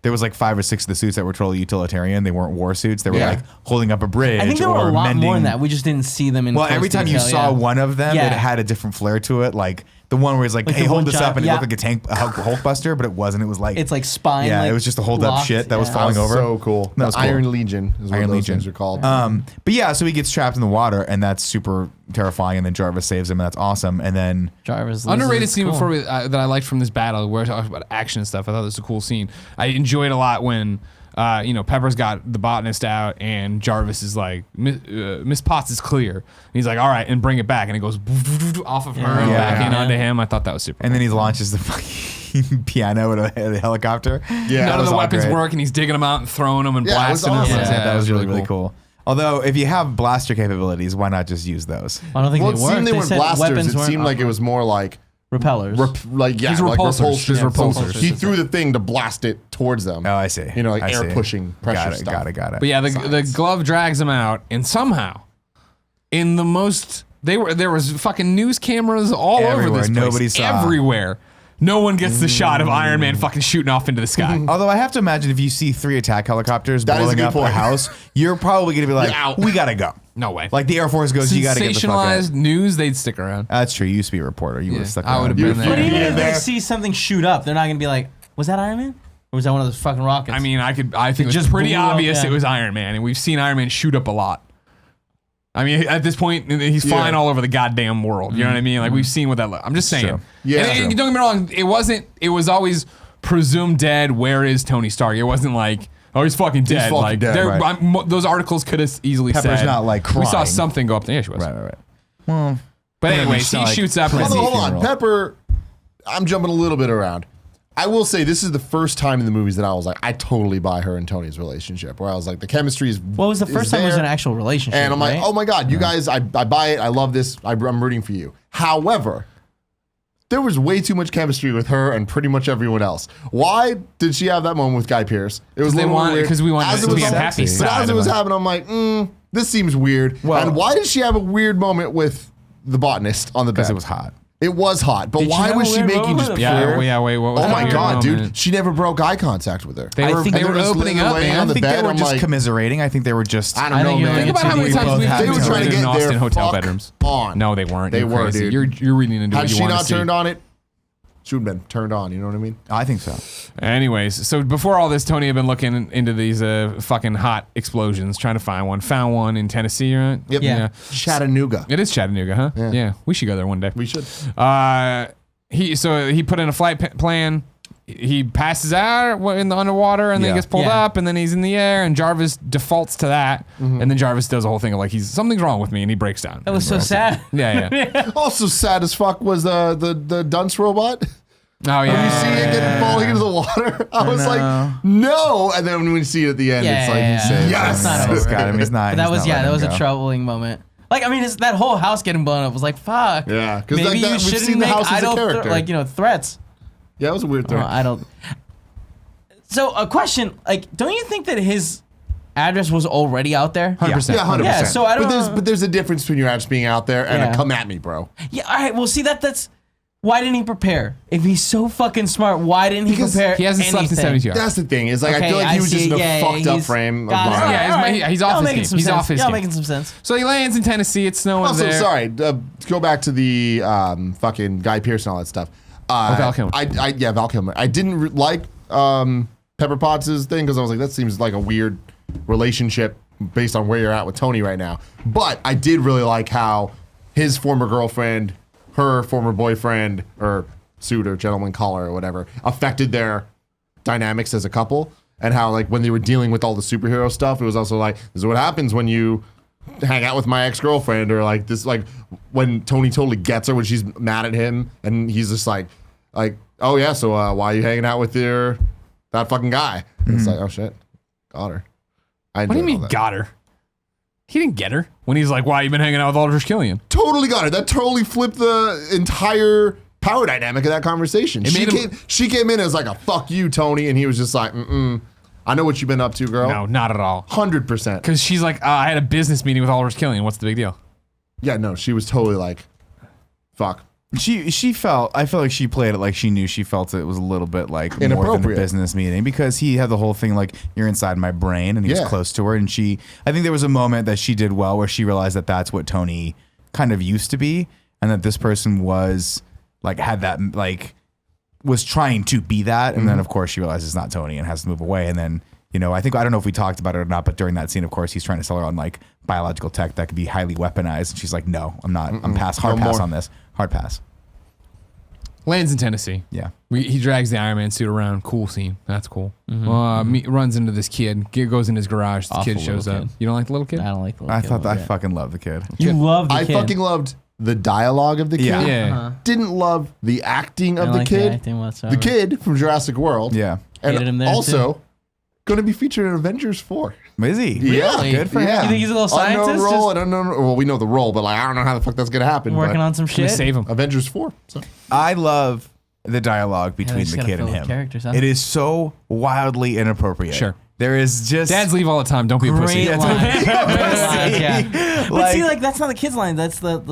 there was 5 or 6 of the suits that were totally utilitarian. They weren't war suits. They were Yeah. holding up a bridge. I think there were or a lot mending. more than that. We just didn't see them in. Well, close every time you detail, saw yeah. one of them, Yeah. it had a different flair to it. Like the one where he's like, Like "Hey, the hold one this giant- up," and it yeah. looked like a Hulkbuster, but it wasn't. It was like It's like spine. Yeah, it was just a hold up locked, shit that was yeah. falling That was over. so cool. That was The cool. Iron Legion is what Iron those Legion. things are called. But yeah, so he gets trapped in the water, and that's super terrifying. And then Jarvis saves him, and that's awesome. And then Jarvis. Underrated loses. scene Cool. before that I liked from this battle where it talks about action and stuff. I thought this was a cool scene. I enjoyed a lot when Pepper's got the botanist out and Jarvis is like, Miss Potts is clear. And he's like, all right, and bring it back. And it goes off of her and Yeah. back in Yeah. onto him. I thought that was super. and then he launches the fucking piano at a helicopter. Yeah, None that of was the all weapons great. work and he's digging them out and throwing them and Yeah, it was blasting them. awesome. Yeah, that was it really cool. Although, if you have blaster capabilities, why not just use those? I don't think Well, it they worked. seemed they weren't said blasters. weapons It weren't seemed like it was more like repellers. These repulsors. These So repulsors. he threw the thing to blast it towards them. Oh, I see. Like I air see. pushing pressure Got it. stuff. Got it. But yeah, the glove drags him out, and somehow, in the most, there was fucking news cameras all over Everywhere. this place. Nobody saw. Everywhere. No one gets the shot of Iron Man fucking shooting off into the sky. Although I have to imagine if you see 3 attack helicopters That is a blowing good up a point. house, you're probably going to be like, You're out. we got to go. No way. Like the Air Force goes, you got to get the fuck out. Sensationalized news, they'd stick around. That's true. You used to be a reporter. You would have stuck I around. would have been But there. even if there. they see something shoot up, they're not gonna be like, "Was that Iron Man?" Or was that one of those fucking rockets? I mean, I think it's just pretty blew up, obvious yeah. it was Iron Man, and we've seen Iron Man shoot up a lot. I mean, at this point, he's flying all over the goddamn world. You know what I mean? Like, we've seen what that looks. I'm just saying. Sure. Yeah, And don't get me wrong. It was always presumed dead. Where is Tony Stark? It wasn't like, oh, he's fucking dead. fucking Like, dead, right. those articles could have easily Pepper's said. not, like, We saw crying. something go up there. Yeah, she was. Right. Well, But Yeah, anyways, it's not he like shoots up. crazy. And Hold on, funeral. Pepper. I'm jumping a little bit around. I will say this is the first time in the movies that I was like, I totally buy her and Tony's relationship. Where I was like, the chemistry is. what was the first time it was there. an actual relationship? And I'm like, right? oh my God, you guys, I buy it. I love this. I'm rooting for you. However, there was way too much chemistry with her and pretty much everyone else. Why did she have that moment with Guy Pearce? It was a They little want- weird. 'cause we wanted As it to be was- a happy But side as it of was it. happening, I'm like, this seems weird. Well- and why did she have a weird moment with the botanist on the bed? because it was hot. It was hot, but Did she why have was a she weird making moment just with pure? Yeah, wait, what was Oh that my weird God, moment? dude! She never broke eye contact with her. They I were think they they were were just opening up, laying man. on the I think bed, they were I'm just like- commiserating. I think they were just. I don't I know, think you're man. gonna Think about how many We times both we've had They were to trying to in get Austin their hotel fuck bedrooms. on. No, they weren't. They You're were, crazy. dude. You're reading into Had what you she want to not see. turned on it, she would have been turned on. You know what I mean? I think so. Anyways, so before all this, Tony had been looking into these fucking hot explosions, trying to find one. Found one in Tennessee, right? Yep. Yeah. Chattanooga. It is Chattanooga, huh? Yeah. We should go there one day. We should. He put in a flight plan. He passes out in the underwater, and then Yeah. he gets pulled Yeah. up, and then he's in the air, and Jarvis defaults to that, and then Jarvis does a whole thing of like something's wrong with me, and he breaks down. That was so sad. Yeah. Also sad as fuck was the dunce robot. Oh yeah. When you see it getting falling into the water, I was know. like, no. And then when we see it at the end, Yeah, it's like yeah, he said, yeah. yes. It's not He's over. got him. He's not. But that he's was not that letting was him a go. troubling moment. Like, I mean, that whole house getting blown up was like, fuck. Yeah, 'cause maybe like that- you we've shouldn't seen the make house as a idle character. threats. Yeah, it was a weird thing. I don't. So a question, like, don't you think that his address was already out there? 100%. Yeah, 100%. Yeah, so I don't- But there's a difference between your ads being out there and Yeah. a come at me, bro. Yeah. All right. Well, see that's why didn't he prepare? If he's so fucking smart, why didn't he Because prepare? He hasn't slept in anything? 72 hours. That's the thing. Is like I Okay, feel like he was just see, in a yeah, fucked up he's- frame of got it. mind. Yeah, All right. he's off Y'all his making game. some He's sense. off his Y'all game. making some sense. So he lands in Tennessee. It's snowing Also, there. sorry. To go back to the fucking Guy Pearce and all that stuff. Val Kilmer. Yeah, Val Kilmer. I didn't like Pepper Potts' thing because I was like, that seems like a weird relationship based on where you're at with Tony right now. But I did really like how his former girlfriend, her former boyfriend, or suitor, gentleman caller, or whatever, affected their dynamics as a couple. And how, like, when they were dealing with all the superhero stuff, it was also like, this is what happens when you hang out with my ex-girlfriend, or like this, like when Tony totally gets her when she's mad at him, and he's just like, oh yeah, so why are you hanging out with that fucking guy? And it's like, oh shit, got her. What do you mean got her? He didn't get her. When he's like, why you been hanging out with Aldrich Killian? Totally got her. That totally flipped the entire power dynamic of that conversation. She came in as like a fuck you, Tony, and he was just like, I know what you've been up to, girl. No, not at all. 100%. Because she's like, I had a business meeting with Aldrich Killian. What's the big deal? Yeah, no, she was totally like, fuck. She felt. I felt like she played it like she knew. She felt it was a little bit like more than a Inappropriate. business meeting because he had the whole thing like you're inside my brain, and he was Yeah. close to her. And she, I think there was a moment that she did well where she realized that that's what Tony kind of used to be, and that this person was like had that like was trying to be that, and then of course she realizes it's not Tony and has to move away, and then. You know, I don't know if we talked about it or not, but during that scene, of course, he's trying to sell her on like biological tech that could be highly weaponized. And she's like, no, I'm not. I'm pass. Hard No pass more. on this. Hard pass. Lands in Tennessee. Yeah. He drags the Iron Man suit around. Cool scene. That's cool. Runs into this kid. Goes in his garage. The Awful kid shows little up. kid. You don't like the little kid? I don't like the I little thought kid. that I fucking love the kid. You love the I kid. fucking loved the dialogue of the kid. Yeah. Yeah. Didn't love the acting I of don't the like kid. acting whatsoever. The kid from Jurassic World. Yeah. And Hated him there, also going to be featured in Avengers 4. Is he? Yeah. Really? Good for Yeah. him. You think he's a little scientist? Unknown role Just and unknown. Well, we know the role, but like I don't know how the fuck that's gonna happen. working but on some Gonna shit. save him. Avengers 4. So. I love the dialogue they between just the gotta kid and fill with him. characters, huh? It is so wildly inappropriate. Sure. There is just Dads leave all the time. Don't be a pussy. Great line. Great line, yeah. But Like- see, like that's not the kid's line. That's No,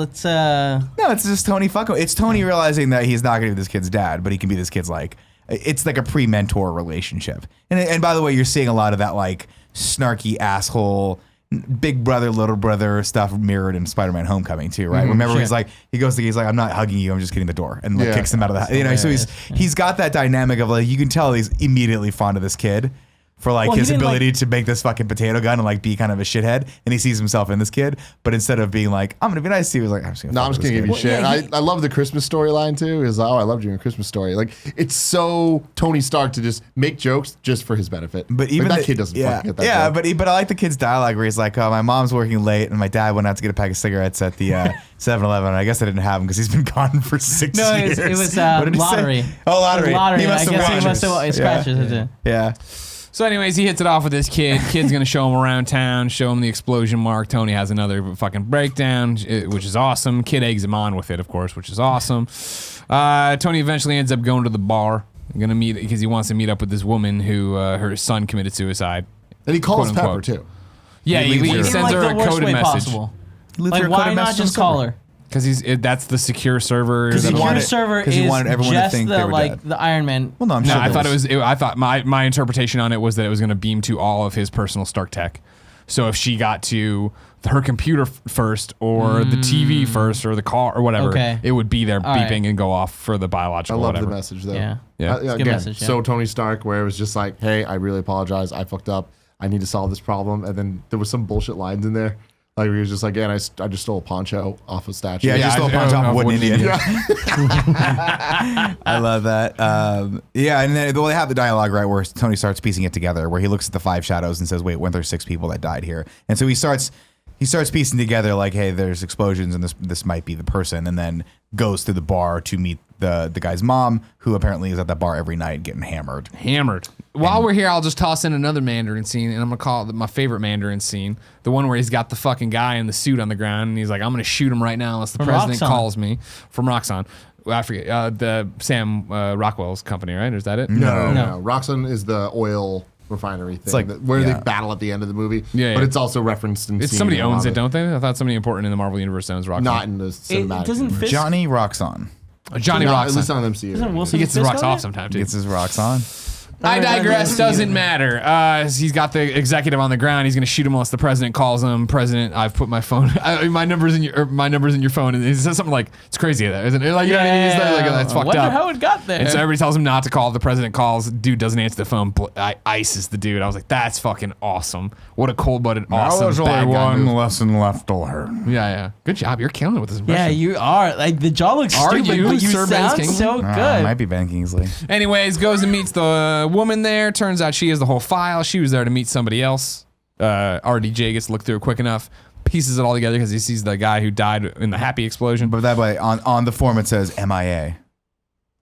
it's just Tony fucking. It's Tony realizing that he's not going to be this kid's dad, but he can be this kid's like. It's like a pre-mentor relationship. And by the way, you're seeing a lot of that like snarky asshole, big brother, little brother stuff mirrored in Spider-Man Homecoming too, right? Remember he's like, he's like, I'm not hugging you, I'm just getting the door, and like kicks him out of the house. You know, so he's got that dynamic of like, you can tell he's immediately fond of this kid for like his ability to make this fucking potato gun and like be kind of a shithead, and he sees himself in this kid. But instead of being like, I'm gonna be nice to you, he was like, I'm just gonna give you shit. I love the Christmas storyline too. Is I loved you in a Christmas Story. Like it's so Tony Stark to just make jokes just for his benefit. But even like, that kid doesn't fucking get that. Yeah, joke. but I like the kid's dialogue where he's like, my mom's working late, and my dad went out to get a pack of cigarettes at the 7-Eleven. I guess I didn't have them because he's been gone for 6 years. It was What did he lottery. say? Oh, lottery. Lottery. He must have I watched. guess he must have scratches it. Yeah. So anyways, he hits it off with this kid. Kid's going to show him around town, show him the explosion mark. Tony has another fucking breakdown, which is awesome. Kid eggs him on with it, of course, which is awesome. Tony eventually ends up going to the bar. Gonna meet because he wants to meet up with this woman who her son committed suicide. And he calls Quote, Pepper unquote. too. Yeah, he In, sends like, her the a worst coded way message. possible. Like, why not just call her? Because that's the secure server. Because he that'll- wanted- Secure server 'cause he is wanted everyone to just think they the were like dead. the Iron Man. Well, no, I'm No, sure. I there thought it was. I thought my interpretation on it was that it was going to beam to all of his personal Stark tech. So if she got to her computer first, or the TV first, or the car, or whatever, Okay. it would be there All beeping right. and go off for the I biological. love whatever. the message though. Yeah. Yeah. It's a good Again, message, yeah. so Tony Stark, where it was just like, hey, I really apologize. I fucked up. I need to solve this problem. And then there was some bullshit lines in there. Like he was just like, yeah, and I just stole a poncho off a statue. Yeah, just I- a punch I- off I a wooden wouldn't- Indian. Yeah. I love that. Yeah, and then they have the dialogue right where Tony starts piecing it together, where he looks at the 5 shadows and says, "Wait, weren't there 6 people that died here?" And so he starts piecing together like, "Hey, there's explosions, and this might be the person," and then goes to the bar to meet the guy's mom, who apparently is at that bar every night getting hammered. While we're here, I'll just toss in another Mandarin scene, and I'm gonna call it my favorite Mandarin scene, the one where he's got the fucking guy in the suit on the ground, and he's like, "I'm gonna shoot him right now unless the From president Roxxon. calls me." From Roxxon. Well, I forget the Sam Rockwell's company, right? Is that it? No. Roxxon is the oil refinery thing like- where yeah. they battle at the end of the movie. Yeah, But yeah. it's also referenced in It's scene somebody in a lot owns of it, don't they? I thought somebody important in the Marvel universe owns Roxxon. Not in the cinematic. It doesn't universe. fit. Johnny rocks on. Johnny No, Roxxon. at least on MCU. Isn't Wilson He gets his Fisk rocks on off it? sometime too. Gets his rocks on. I digress. Doesn't matter. He's got the executive on the ground. He's going to shoot him unless the president calls him. President, I've put my phone. My number's in your phone, and it says something like, "It's crazy, isn't it?" Like, you know what I mean? It's like, that's fucked Wonder up. how it got there. And so everybody tells him not to call. The president calls. Dude doesn't answer the phone. Ices the dude. I was like, that's fucking awesome. What a cold-blooded, awesome bad guy move. lesson left to learn. Yeah. Good job. You're killing it with this Yeah, impression. you are. Like the jaw looks Are stupid, you, but you Sir Ben sound Kingsley? so good. Might be Ben Kingsley. Anyways, goes and meets the woman there. Turns out she has the whole file. She was there to meet somebody else. RDJ gets to look through it quick enough, pieces it all together because he sees the guy who died in the happy explosion. But that way, on the form it says MIA.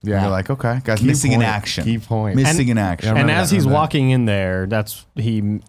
Yeah. And you're like, okay, guys, Key missing in point. action. Key point. Missing in action. And as he's walking in there, that's he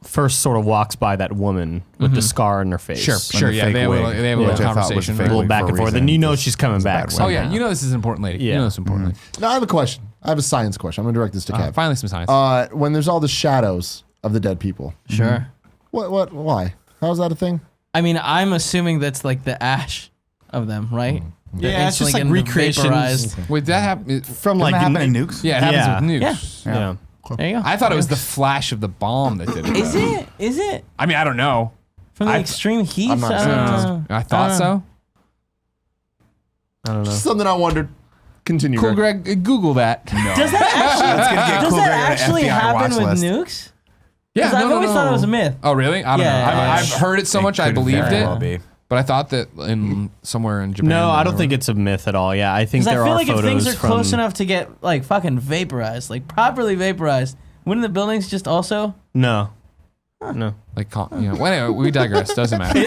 first sort of walks by that woman with the scar in her face. Sure. the Yeah, fake they have a wig, little, they have a which little I thought was a conversation. fake A little wig back for and a forth, reason, and you know because she's coming it's a back. bad wig. Oh yeah, you know this is an important lady. You Yeah. know this is important lady. Now I have a question. I have a science question. I'm gonna direct this to Kev. Finally, some science. When there's all the shadows of the dead people, Sure. why? How's that a thing? I mean, I'm assuming that's like the ash of them, right? Yeah, it's just like Instantly getting recreations vaporized. Would that happen? from Doesn't like that happen in nukes? Yeah, it happens with nukes. Yeah. Yeah. There you go. I thought it was the flash of the bomb that did it. Is it? Is it? I mean, I don't know. From the I- extreme heat? I'm not I saying don't it's- know. I thought don't know. so. I don't know. Something I wondered. Continue. Cool, Greg. Greg. Google that. Does that actually, That's gonna get does Cool that Greg on an actually FBI happen watch with list. nukes? Yeah, I've always thought it was a myth. Oh, really? I don't Yeah, know. yeah, I've heard it so much I could believed very it, well be. but I thought that in somewhere in Japan. No, I don't or- think it's a myth at all. Yeah, I think Because I there feel are like if photos things are from. close enough to get like fucking vaporized, like properly vaporized, wouldn't the buildings just also? No, no. like, well, anyway, we digress. Doesn't matter.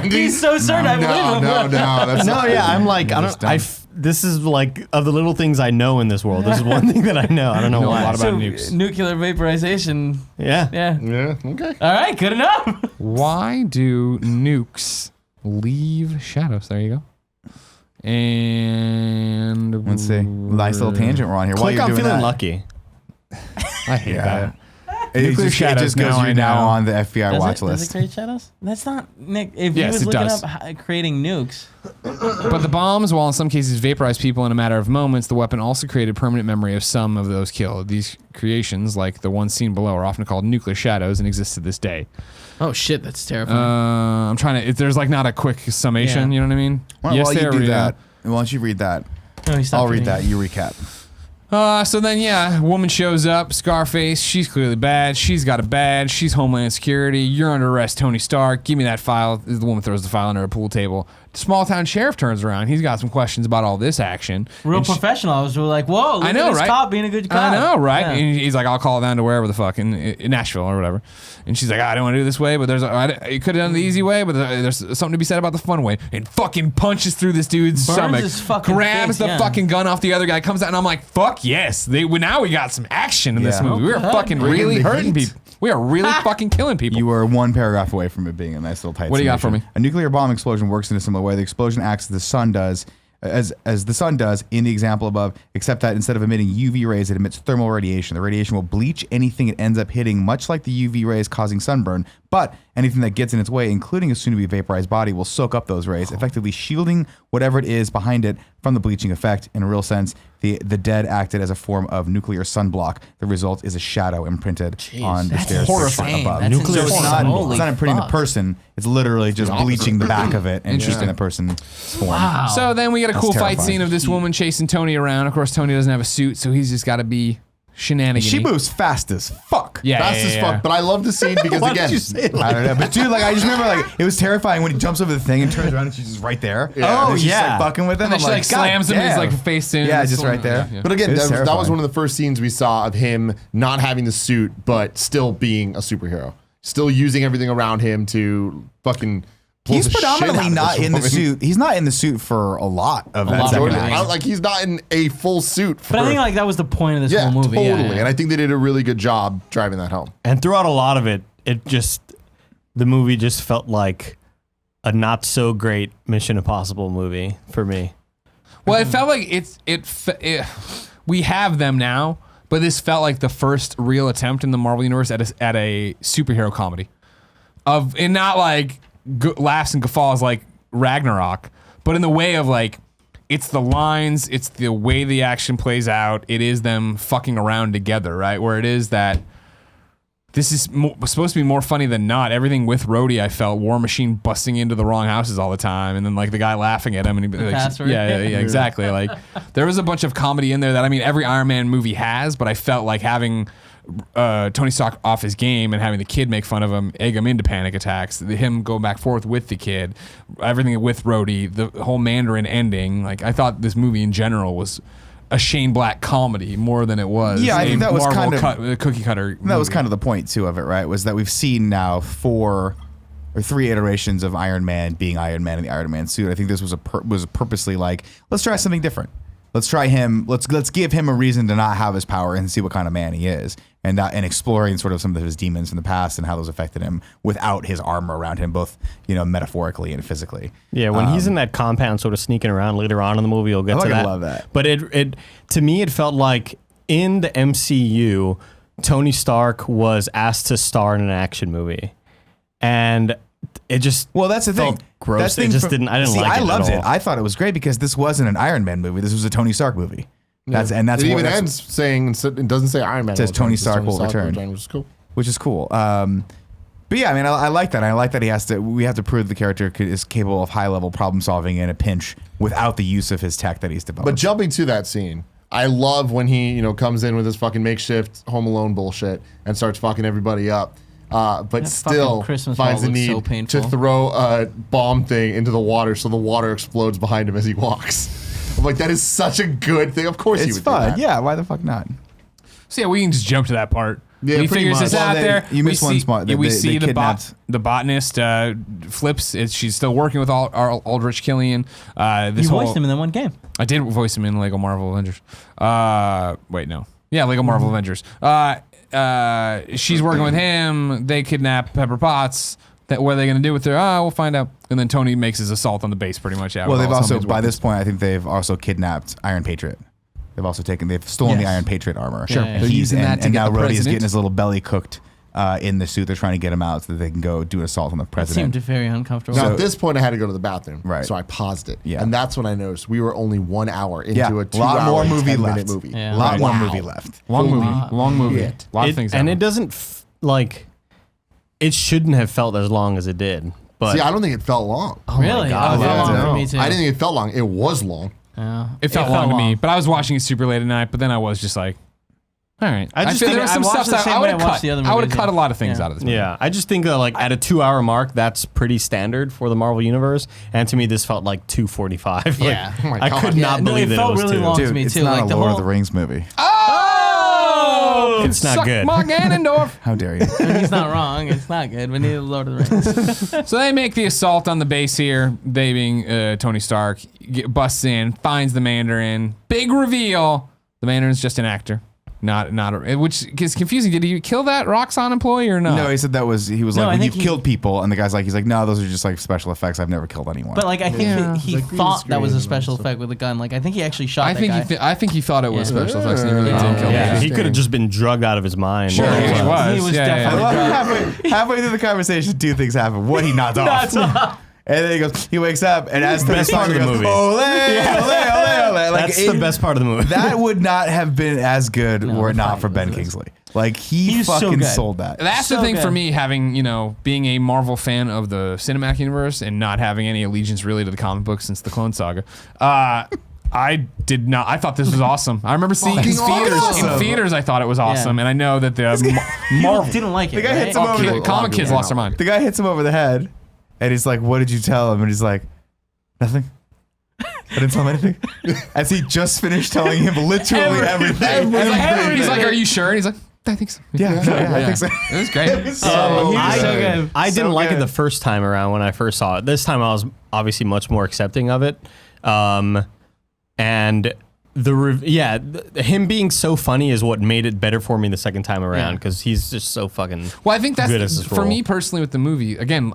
He's so certain. I believe him. No, that's No, yeah, I'm like, I just don't. This is like of the little things I know in this world. This is one thing that I know. I don't know know a why. lot about So nukes. nuclear vaporization. Yeah. Yeah. Yeah. Okay. All right. Good enough. Why do nukes leave shadows? There you go. And Let's see. Nice little tangent we're on here. While Click you're on doing feeling that, lucky. I hate that. It Nuclear just, shadows, it just goes now I you now know. on the FBI watch Does it list. create shadows? That's not Nick. If Yes, he was it looking does. up creating nukes, But the bombs, while in some cases vaporized people in a matter of moments, the weapon also created permanent memory of some of those killed. These creations, like the one seen below, are often called nuclear shadows and exist to this day. Oh shit, that's terrifying. I'm trying to. There's like not a quick summation. Yeah. You know what I mean? While you do that, why don't you read that? No, he's not I'll read doing that. it. You recap. So then, yeah, woman shows up, Scarface. She's clearly bad. She's got a badge. She's Homeland Security. You're under arrest, Tony Stark. Give me that file. The woman throws the file under a pool table. The small town sheriff turns around. He's got some questions about all this action. Real And professional. I was really like, whoa, look I know, at this right? cop being a good cop. I know, right? Yeah. And he's like, I'll call it down to wherever the fuck in Nashville or whatever. And she's like, I don't want to do it this way, but you could have done it the easy way, but there's something to be said about the fun way. And fucking punches through this dude's Burns stomach, his fucking grabs face, the yeah. fucking gun off the other guy, comes out, and I'm like, fuck yes. Now we got some action in this Yeah. movie. We are fucking Bringing really the hurting heat. people. We are really fucking killing people. You were one paragraph away from it being a nice little tight. What do you got summation. for me? A nuclear bomb explosion works in a similar way. The explosion acts as the sun does, as the sun does in the example above, except that instead of emitting UV rays, it emits thermal radiation. The radiation will bleach anything it ends up hitting, much like the UV rays causing sunburn. But anything that gets in its way, including a soon-to-be vaporized body, will soak up those rays, effectively shielding whatever it is behind it from the bleaching effect. In a real sense, the dead acted as a form of nuclear sunblock. The result is a shadow imprinted on the that's stairs horrifying. above. That's So it's not, Holy it's not imprinting the fuck. person. It's literally just bleaching the back of it and Interesting. shifting the person's form. Wow. So then we get a cool fight terrifying. scene of this woman chasing Tony around. Of course, Tony doesn't have a suit, so he's just got to be shenanigans. She moves fast as fuck. Yeah, Fast as fuck. But I love the scene because Why again, did you say it I don't know. But dude, like I just remember like it was terrifying when he jumps over the thing and turns around and she's just right there. Yeah. And she's like fucking with him. And then I'm she like God slams him and he's damn. like face in. Yeah, and just slam- right there. Yeah, yeah. but again, It was that was terrifying. one of the first scenes we saw of him not having the suit, but still being a superhero, still using everything around him to fucking. pull He's the shit predominantly out of not this in the woman. suit. He's not in the suit for a lot of that lot of second it. act. I- like he's not in a full suit. For, But I think like that was the point of this yeah, whole movie. totally. Yeah, yeah. And I think they did a really good job driving that home. And throughout a lot of it, the movie just felt like a not so great Mission Impossible movie for me. Well, it felt like we have them now, but this felt like the first real attempt in the Marvel universe at a superhero comedy, and not like laughs and guffaws like Ragnarok, but in the way of like it's the lines, it's the way the action plays out. It is them fucking around together, right? Where it is that. This is supposed to be more funny than not. Everything with Rhodey, I felt War Machine busting into the wrong houses all the time, and then like the guy laughing at him, and he'd be like, password. yeah, exactly. Like there was a bunch of comedy in there that I mean every Iron Man movie has, but I felt like having Tony Stark off his game and having the kid make fun of him, egg him into panic attacks, him go back forth with the kid, everything with Rhodey, the whole Mandarin ending. Like I thought this movie in general was a Shane Black comedy more than it was. Yeah, I think that was kind of cookie cutter. That was kind of the point too of it, right? Was that we've seen now 4 or 3 iterations of Iron Man being Iron Man in the Iron Man suit. I think this was was purposely like, let's try something different. Let's try him. Let's give him a reason to not have his power and see what kind of man he is, and exploring sort of some of his demons from the past and how those affected him without his armor around him, both metaphorically and physically. Yeah, when he's in that compound sort of sneaking around later on in the movie, you'll get to fucking that. love that. But it to me, it felt like in the MCU, Tony Stark was asked to star in an action movie. And it just Well, that's the thing. felt gross. That's I thing just didn't like it I at loved all. it. I thought it was great because this wasn't an Iron Man movie. This was a Tony Stark movie. That's It what- even ends saying it doesn't say Iron Man. It says all the time, Tony it says Stark will return. which is cool. which is cool. But yeah, I mean, I like that. I like that we have to prove the character is capable of high level problem solving in a pinch without the use of his tech that he's developed. But jumping to that scene, I love when he comes in with his fucking makeshift Home Alone bullshit and starts fucking everybody up. But That still fucking Christmas finds the ball looks need so painful. to throw a bomb thing into the water so the water explodes behind him as he walks. I'm like, that is such a good thing. Of course he it's would fun. do that. Yeah, why the fuck not? So yeah, we can just jump to that part. Yeah, he pretty figures this much. out Well, there. you missed one spot. We They see the kidnapped- botanist flips. She's still working with Aldrich Killian. This You whole, voiced him in that one game. I did voice him in Lego Marvel Avengers. Wait, no. Yeah, Lego Marvel Avengers. She's working with him. They kidnap Pepper Potts. What are they going to do with her? We'll find out. And then Tony makes his assault on the base pretty much. Well, they've also, by this point, I think they've also kidnapped Iron Patriot. They've stolen the Yes. Iron Patriot armor. Sure. Yeah, yeah. They're using that to and get now the Rhodey is president. getting his little belly cooked in the suit. They're trying to get him out so that they can go do an assault on the It president. seemed very uncomfortable. Now, at this point, I had to go to the bathroom. Right. So I paused it. Yeah. And that's when I noticed we were only 1 hour into Yeah, a a 2 lot hour more movie 10-minute left. movie. Yeah. A lot more Wow. movie left. long Holy movie. Long movie. shit. A lot of things. And happen. it doesn't like it shouldn't have felt as long as it did. But See, I don't think it felt long. Really? God, Oh, it felt yeah. long for me too. I didn't think it felt long. It was long. Yeah. It felt long to me, but I was watching it super late at night. But then I was just like, all right. I just feel think there was I some watched stuff the that same I way would I have watched cut. the other I would have movies, cut a yeah. lot of things Yeah. out of this movie. yeah, I just think that like at a 2-hour mark, that's pretty standard for the Marvel universe. And to me, this felt like 2:45. Like, Yeah. Oh my I God. could not No, believe it that felt it was really 2. long to Dude, me it's too. not Like a the Lord whole. of the Rings movie. Oh, It's not suck good. my Ganondorf. How dare you? He's not wrong. It's not good. We need a Lord of the Rings. So they make the assault on the base here. They being Tony Stark busts in, finds the Mandarin. Big reveal: the Mandarin's just an actor, which is confusing. Did he kill that Roxxon employee or not? No, he said he was No, I like, when think you've killed people, and the guy's like, no, those are just like special effects. I've never killed anyone. But like I think Yeah. he Like green thought that was a screen special and effect with a gun. Like I think he actually shot I that think guy. I think he thought it was Yeah. special effects. And he really Yeah. didn't kill Yeah, him. he could have just been drugged out of his mind. Sure, Yeah. he was. He was Yeah, yeah, I definitely love halfway through the conversation, two things happen. One, he nods off. And then he wakes up, and as the Best part of the movie. Ole, ole, ole, ole. Like, That's the best part of the movie. That would not have been as good No, were it the not fight for was Ben the best. Kingsley. Like he He's so fucking good. sold that. That's the So thing for good. me, having, being a Marvel fan of the cinematic universe and not having any allegiance really to the comic books since the Clone Saga. I did not. I thought this was awesome. I remember seeing it in Fucking theaters. awesome. In theaters, I thought it was awesome, and I know that the Marvel didn't like it. The guy right? hits him over the comic kids lost their mind. The guy hits him over the head, and he's like, "What did you tell him?" And he's like, "Nothing. I didn't tell him anything." As he just finished telling him literally everything. He's like, "Are you sure?" And he's like, "I think so." Yeah, I think so. It was great. He was so good. I didn't So like it good. the first time around when I first saw it. This time I was obviously much more accepting of it. And him being so funny is what made it better for me the second time around because he's just so fucking Well, I think good at that's this for role. me personally with the movie. Again,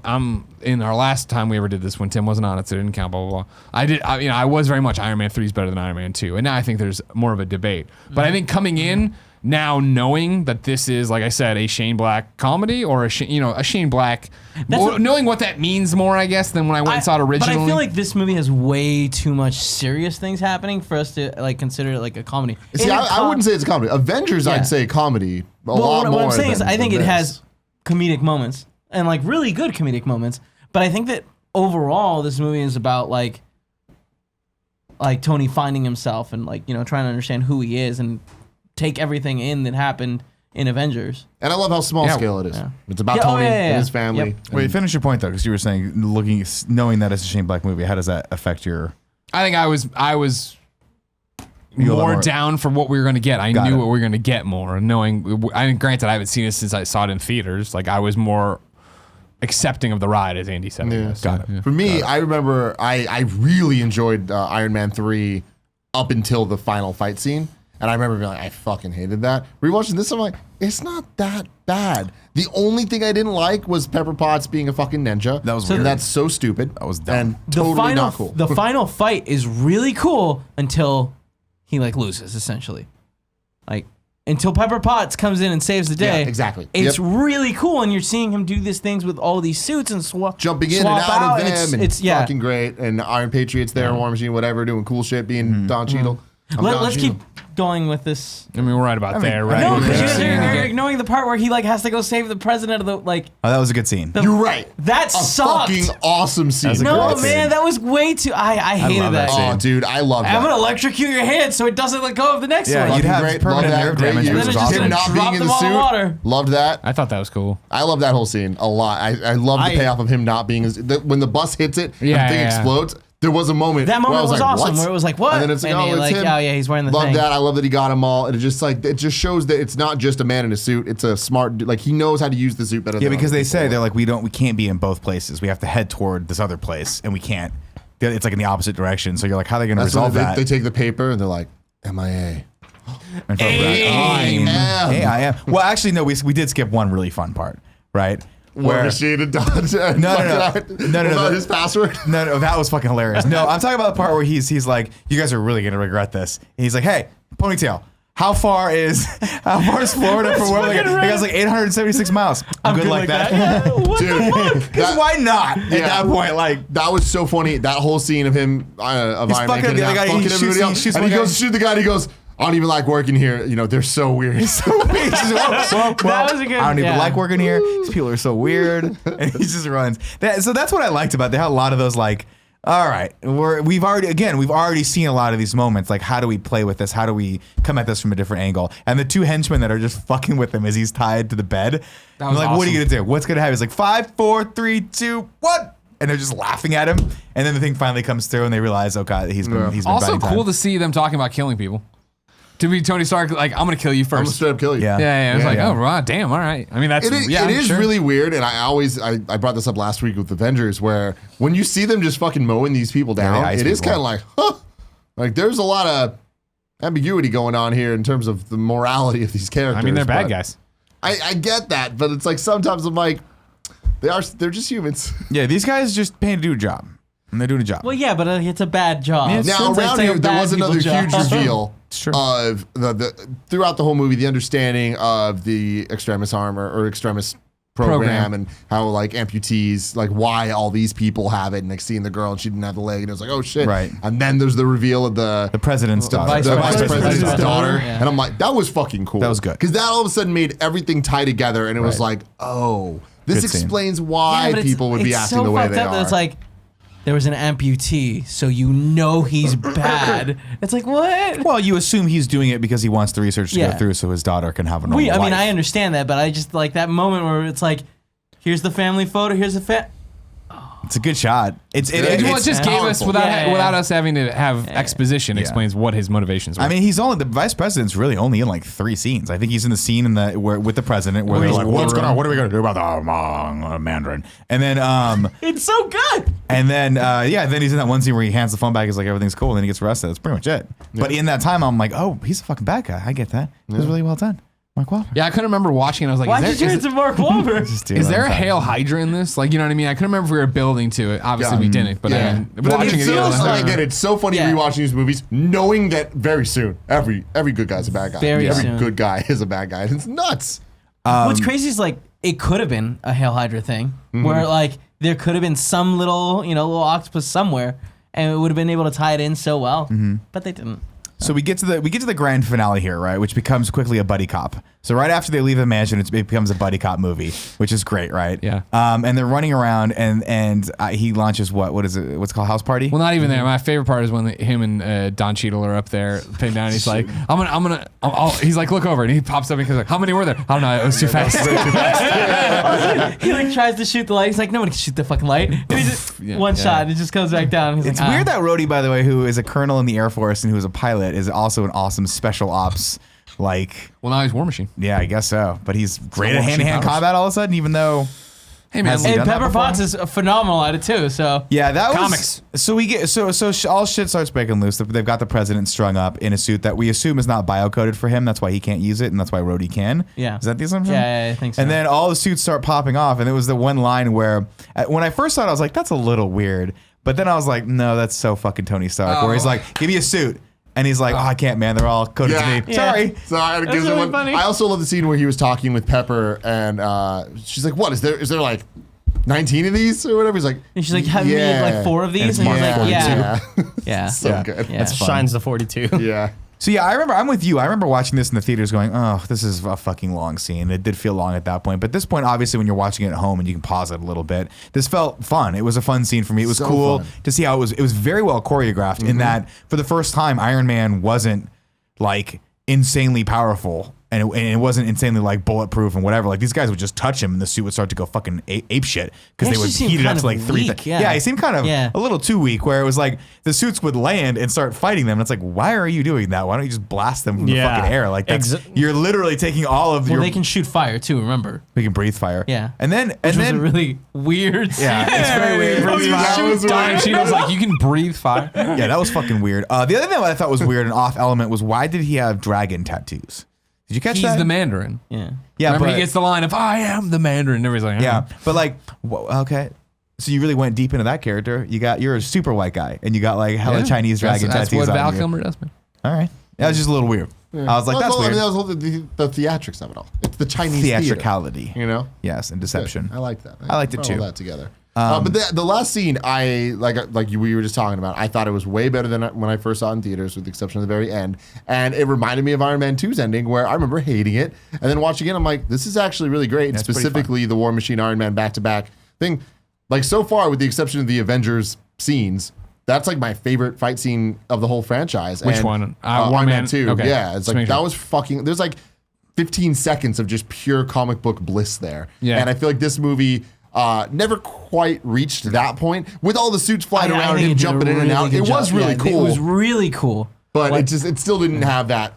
in our last time we ever did this when Tim wasn't on it, so it didn't count. Blah blah blah. I was very much Iron Man 3 is better than Iron Man 2, and now I think there's more of a debate. But I think coming in now, knowing that this is, like I said, a Shane Black comedy or a Shane Black, knowing what that means more, I guess, than when I went and saw it originally. But I feel like this movie has way too much serious things happening for us to like consider it like a comedy. See, I wouldn't say it's a comedy. Avengers, Yeah. I'd say comedy. A lot What more I'm saying is, than I think it this. has comedic moments and like really good comedic moments. But I think that overall, this movie is about like Tony finding himself and trying to understand who he is and take everything in that happened in Avengers. And I love how small Yeah. scale it is. Yeah. It's about Yeah, oh, Tony yeah, yeah, and yeah. his family. Yep. Wait, finish your point though, because you were saying knowing that it's a Shane Black movie. How does that affect your? I think I was You more more- down for what we were going to get. I Got knew it. what we were going to get more. Knowing, I mean, granted, I haven't seen it since I saw it in theaters. Like I was more accepting of the ride, as Andy said. I Yeah. guess. Got it. For me, I remember I really enjoyed Iron Man 3 up until the final fight scene. And I remember being like, I fucking hated that. Rewatching this, I'm like, it's not that bad. The only thing I didn't like was Pepper Potts being a fucking ninja. That was and weird. that's so stupid. That was dumb. And totally not cool. The final fight is really cool until he loses essentially, until Pepper Potts comes in and saves the day. Yeah, exactly. It's Yep. really cool, and you're seeing him do these things with all these suits and Jumping in swap and out of them, and and it's fucking great. And Iron Patriot's there, War Machine, whatever, doing cool shit, being Don Cheadle. I'm Don Let's Cheadle. keep going with this. I mean, we're right about there, right? No, because Yeah. you're ignoring the part where he has to go save the president of the Oh, that was a good scene. You're right. That A sucked. fucking awesome scene. That was a No, great man, scene. that was way too. I hated love that. that scene. Oh, dude, I love that. I'm gonna electrocute your hand so it doesn't let go of the next Yeah, one. you'd Fucking have great. permanent Love that. nerve Great damage. use. And Which then is it's just awesome. Him gonna not drop being in them the all in the suit. water. Loved that. I thought that was cool. I love that whole scene a lot. I love the payoff of him not being when the bus hits it and Yeah, the thing yeah. explodes. There was a moment. That where I moment was like, awesome, what? where it was like, what? And then it's like, And oh, he, it's him. oh yeah, he's wearing the Love thing. that. I love that he got them all. And it just shows that it's not just a man in a suit. It's a smart dude. Like he knows how to use the suit better. Yeah, than because other they people. say they're like we can't be in both places. We have to head toward this other place, and we can't. It's like in the opposite direction. So you're like, how are they going to That's when resolve that? they take the paper and they're like, MIA. And so they're like, I am. Hey, I am. Well, actually, no. We did skip one really fun part, right? War Machine and Don. No. About his password. No, that was fucking hilarious. No, I'm talking about the part where he's like, you guys are really gonna regret this. And he's like, hey, ponytail. How far is Florida from where? The guy's like 876 miles. I'm good like that. Yeah, what Dude, the fuck? Because why not? At Yeah. that point, like, that was so funny. That whole scene of him of He's Iron Man fucking getting the out, guy, he fucking shoots- everybody he else, shoots and one he guy. goes to shoot the guy. And he goes, I don't even like working here. You know, they're so weird. That was a good. I don't even yeah. like working here. These people are so weird. And he just runs. So that's what I liked about it. They had a lot of those like, all right, we've already seen a lot of these moments. Like, how do we play with this? How do we come at this from a different angle? And the two henchmen that are just fucking with him as he's tied to the bed. That was like, what are you awesome. gonna do? What's gonna happen? He's like 5, 4, 3, 2, 1. And they're just laughing at him. And then the thing finally comes through, and they realize, oh god, he's been Also buying cool time. to see them talking about killing people. To be Tony Stark, like, I'm going to kill you I'm gonna first. straight up kill you. Yeah, it's like, yeah. oh, wow, damn, all right. I mean, that's, It is sure. really weird, and I brought this up last week with Avengers, where when you see them just fucking mowing these people down, ice it is people. kind of like, huh, like there's a lot of ambiguity going on here in terms of the morality of these characters. I mean, they're bad but guys. I get that, but it's like sometimes I'm like, they're just humans. Yeah, these guys just paying to do a job. And they're doing a job. Well, yeah, but it's a bad job. Yeah, Now It's around like a here, there bad was another people huge job. reveal true. of the throughout the whole movie, the understanding of the extremis armor or extremis program and how like amputees, like why all these people have it, and like seeing the girl and she didn't have the leg, and it was like, oh shit. Right. And then there's the reveal of the president's daughter. the vice president's president's daughter. daughter, Yeah. and I'm like, that was fucking cool. That was good. because that all of a sudden made everything tie together, and it was Right. like, oh, this Good scene. explains why but people would be it's acting so the way fucked they up that are. It's like there was an amputee, so you know he's bad. It's like what? Well, you assume he's doing it because he wants the research to Yeah. go through so his daughter can have a normal I mean, life. I understand that, but I just like that moment where it's like, here's the family photo, here's the It's a good shot. It's Well, it just gave us, powerful. without us having to have exposition, explains what his motivations were. I mean, the vice president's really only in like 3 scenes. I think he's in the scene with the president where they're he's like, "What's going on? room. What are we going to do about the Mandarin?" And then, It's so good. then he's in that one scene where he hands the phone back. He's like, "Everything's cool," and then he gets arrested. That's pretty much it. But in that time, I'm like, "Oh, he's a fucking bad guy. I get that. It was really well done." Mark Wahlberg. yeah, I couldn't remember watching it. I was like, Why did is you there, turn to Mark Wahlberg? Just do is it there a on time. Hail Hydra in this? Like, you know what I mean? I couldn't remember if we were building to it. Obviously, we didn't. But I mean, But watching it it, feels yeah, like, again, it's so funny Yeah. rewatching these movies, knowing that very soon every good guy's a bad guy. Very every soon. good guy is a bad guy. It's nuts. What's crazy is like it could have been a Hail Hydra thing where like there could have been some little little octopus somewhere and it would have been able to tie it in so well, but they didn't. So we get to the grand finale here, right? Which becomes quickly a buddy cop. So right after they leave the mansion, it becomes a buddy cop movie, which is great, right? Yeah. And they're running around, and he launches what is it? What's it called, house party? Well, not even there. My favorite part is when him and Don Cheadle are up there pinned down. And he's like, he's like, look over, and he pops up and he's like, how many were there? I don't know. It was too fast. He like tries to shoot the light. He's like, nobody can shoot the fucking light. And he just one shot, and it just comes back down. He's It's like, weird that Rhodey, by the way, who is a colonel in the Air Force and who is a pilot, is also an awesome special ops. Like, Well, now he's War Machine. yeah, I guess so. But he's great War at Machine hand-to-hand powers. combat all of a sudden, even though. Hey man, Has he And done that Pepper before? Potts is phenomenal at it too. So Yeah, that was Comics. So we get all shit starts breaking loose. They've got the president strung up in a suit that we assume is not biocoded for him. That's why he can't use it, and that's why Rhodey can. Yeah. Is that the assumption? Yeah, I think so. And then all the suits start popping off, and it was the one line where, when I first saw it, I was like, "That's a little weird," but then I was like, "No, that's so fucking Tony Stark." Where he's like, "Give me a suit." And he's like, "Oh, I can't, man. They're all coded Yeah. to me. Yeah. Sorry." So it gives really him one. funny. I also love the scene where he was talking with Pepper, and she's like, "What is there? Is there like 19 of these or whatever?" He's like, and she's like, "Have you made like 4 of these?" And he's yeah, like, "Yeah, yeah, yeah." so Yeah. good. Yeah. That's fun. Shines the 42. Yeah. So yeah, I'm with you. I remember watching this in the theaters going, "Oh, this is a fucking long scene." It did feel long at that point. But at this point, obviously, when you're watching it at home and you can pause it a little bit, this felt fun. It was a fun scene for me. It was So cool fun. to see how it was very well choreographed in that for the first time, Iron Man wasn't like insanely powerful. And it wasn't insanely like bulletproof and whatever. Like these guys would just touch him and the suit would start to go fucking ape shit because He they would actually seemed heat it up kind to like of 3. weak, yeah. He seemed kind of Yeah. a little too weak. Where it was like the suits would land and start fighting them. And it's like, why are you doing that? Why don't you just blast them from the Yeah. fucking air? Like that's you're literally taking all of Well, your. they can shoot fire too. Remember? They can breathe fire. Yeah. And then Which was a really weird. Yeah, scene. it's very weird. Oh, Breathe you fire. shoot was fire. Don Cheadle's like, you can breathe fire. yeah, that was fucking weird. The other thing that I thought was weird and off element was why did he have dragon tattoos? Did you catch He's that? the Mandarin. Yeah. Yeah, Remember, but, he gets the line of, I am the Mandarin. And everybody's like, yeah, but like, okay. So you really went deep into that character. You're a super white guy, and you got like hella Chinese dragon that's tattoos what Val on you. Kilmer does, man. All right, that was just a little weird. I was like, Well, that's I mean, weird. that was all the theatrics of it all. It's the Chinese theater, Theatricality. you know? Yes, and deception. I like that. I liked it Put too. All that together. But the last scene, we were just talking about, I thought it was way better than when I first saw it in theaters, with the exception of the very end. And it reminded me of Iron Man 2's ending, where I remember hating it. And then watching it, I'm like, this is actually really great. And specifically the War Machine Iron Man back-to-back thing. Like, so far, with the exception of the Avengers scenes, that's like my favorite fight scene of the whole franchise. Which one? Iron Man 2. Okay. Yeah, it's like, that was fucking, there's like 15 seconds of just pure comic book bliss there. Yeah. And I feel like this movie never quite reached that point. With all the suits flying around and jumping in and out, it was really cool. It was really cool. But it still didn't have that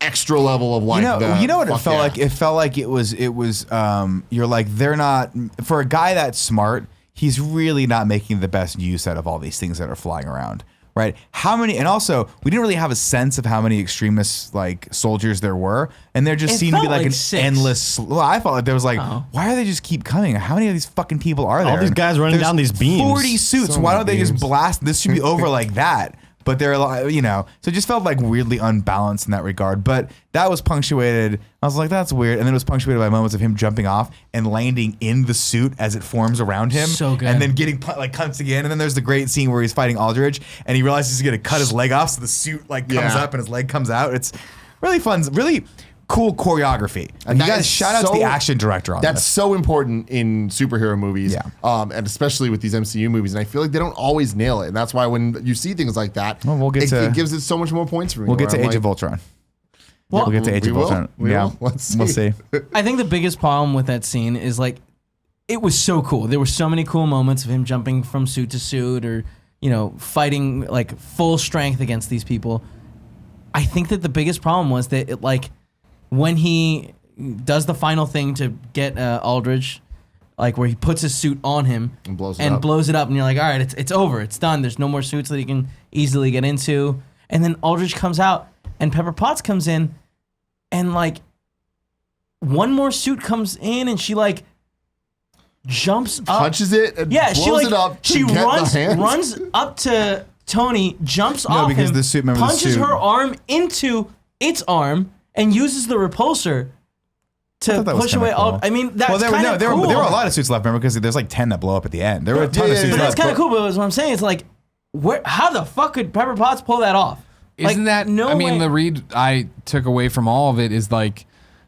extra level of like, you know what it felt like? It felt like it was you're like, they're not, for a guy that smart, he's really not making the best use out of all these things that are flying around, right? How many, and also we didn't really have a sense of how many extremist like soldiers there were, and there just seemed to be like an endless. Well, I felt like there was like, why are they just keep coming? How many of these fucking people are there? All these guys running down these beams. 40 suits. Why don't they just blast? This should be over like that. But they're like, so it just felt like weirdly unbalanced in that regard. But that was punctuated. I was like, that's weird. And then it was punctuated by moments of him jumping off and landing in the suit as it forms around him. So good. And then getting cunts again. And then there's the great scene where he's fighting Aldridge and he realizes he's going to cut his leg off. So the suit comes up and his leg comes out. It's really fun. Really cool choreography. And you guys shout out to the action director on that's this. so important in superhero movies, and especially with these MCU movies. And I feel like they don't always nail it, and that's why when you see things like that, it gives it so much more points for me. We'll get to Age of Ultron. We'll get to Age of Ultron. Let's see. We'll see. I think the biggest problem with that scene is like, it was so cool. There were so many cool moments of him jumping from suit to suit, or fighting like full strength against these people. I think that the biggest problem was that it like, when he does the final thing to get Aldridge, like where he puts his suit on him and blows it up, and you're like, all right, it's over, it's done. There's no more suits that he can easily get into. And then Aldridge comes out, and Pepper Potts comes in, and like one more suit comes in, and she like jumps up, punches it, and blows it up. She runs up to Tony, jumps off because him, the suit, punches her arm into its arm, and uses the repulsor to push away all. I mean, that's kind of cool. There were a lot of suits left, remember, because there's like 10 that blow up at the end. There were a ton of suits left. But that's kind of cool. But what I'm saying is like, how the fuck could Pepper Potts pull that off? Isn't that no? I mean, the read I took away from all of it is like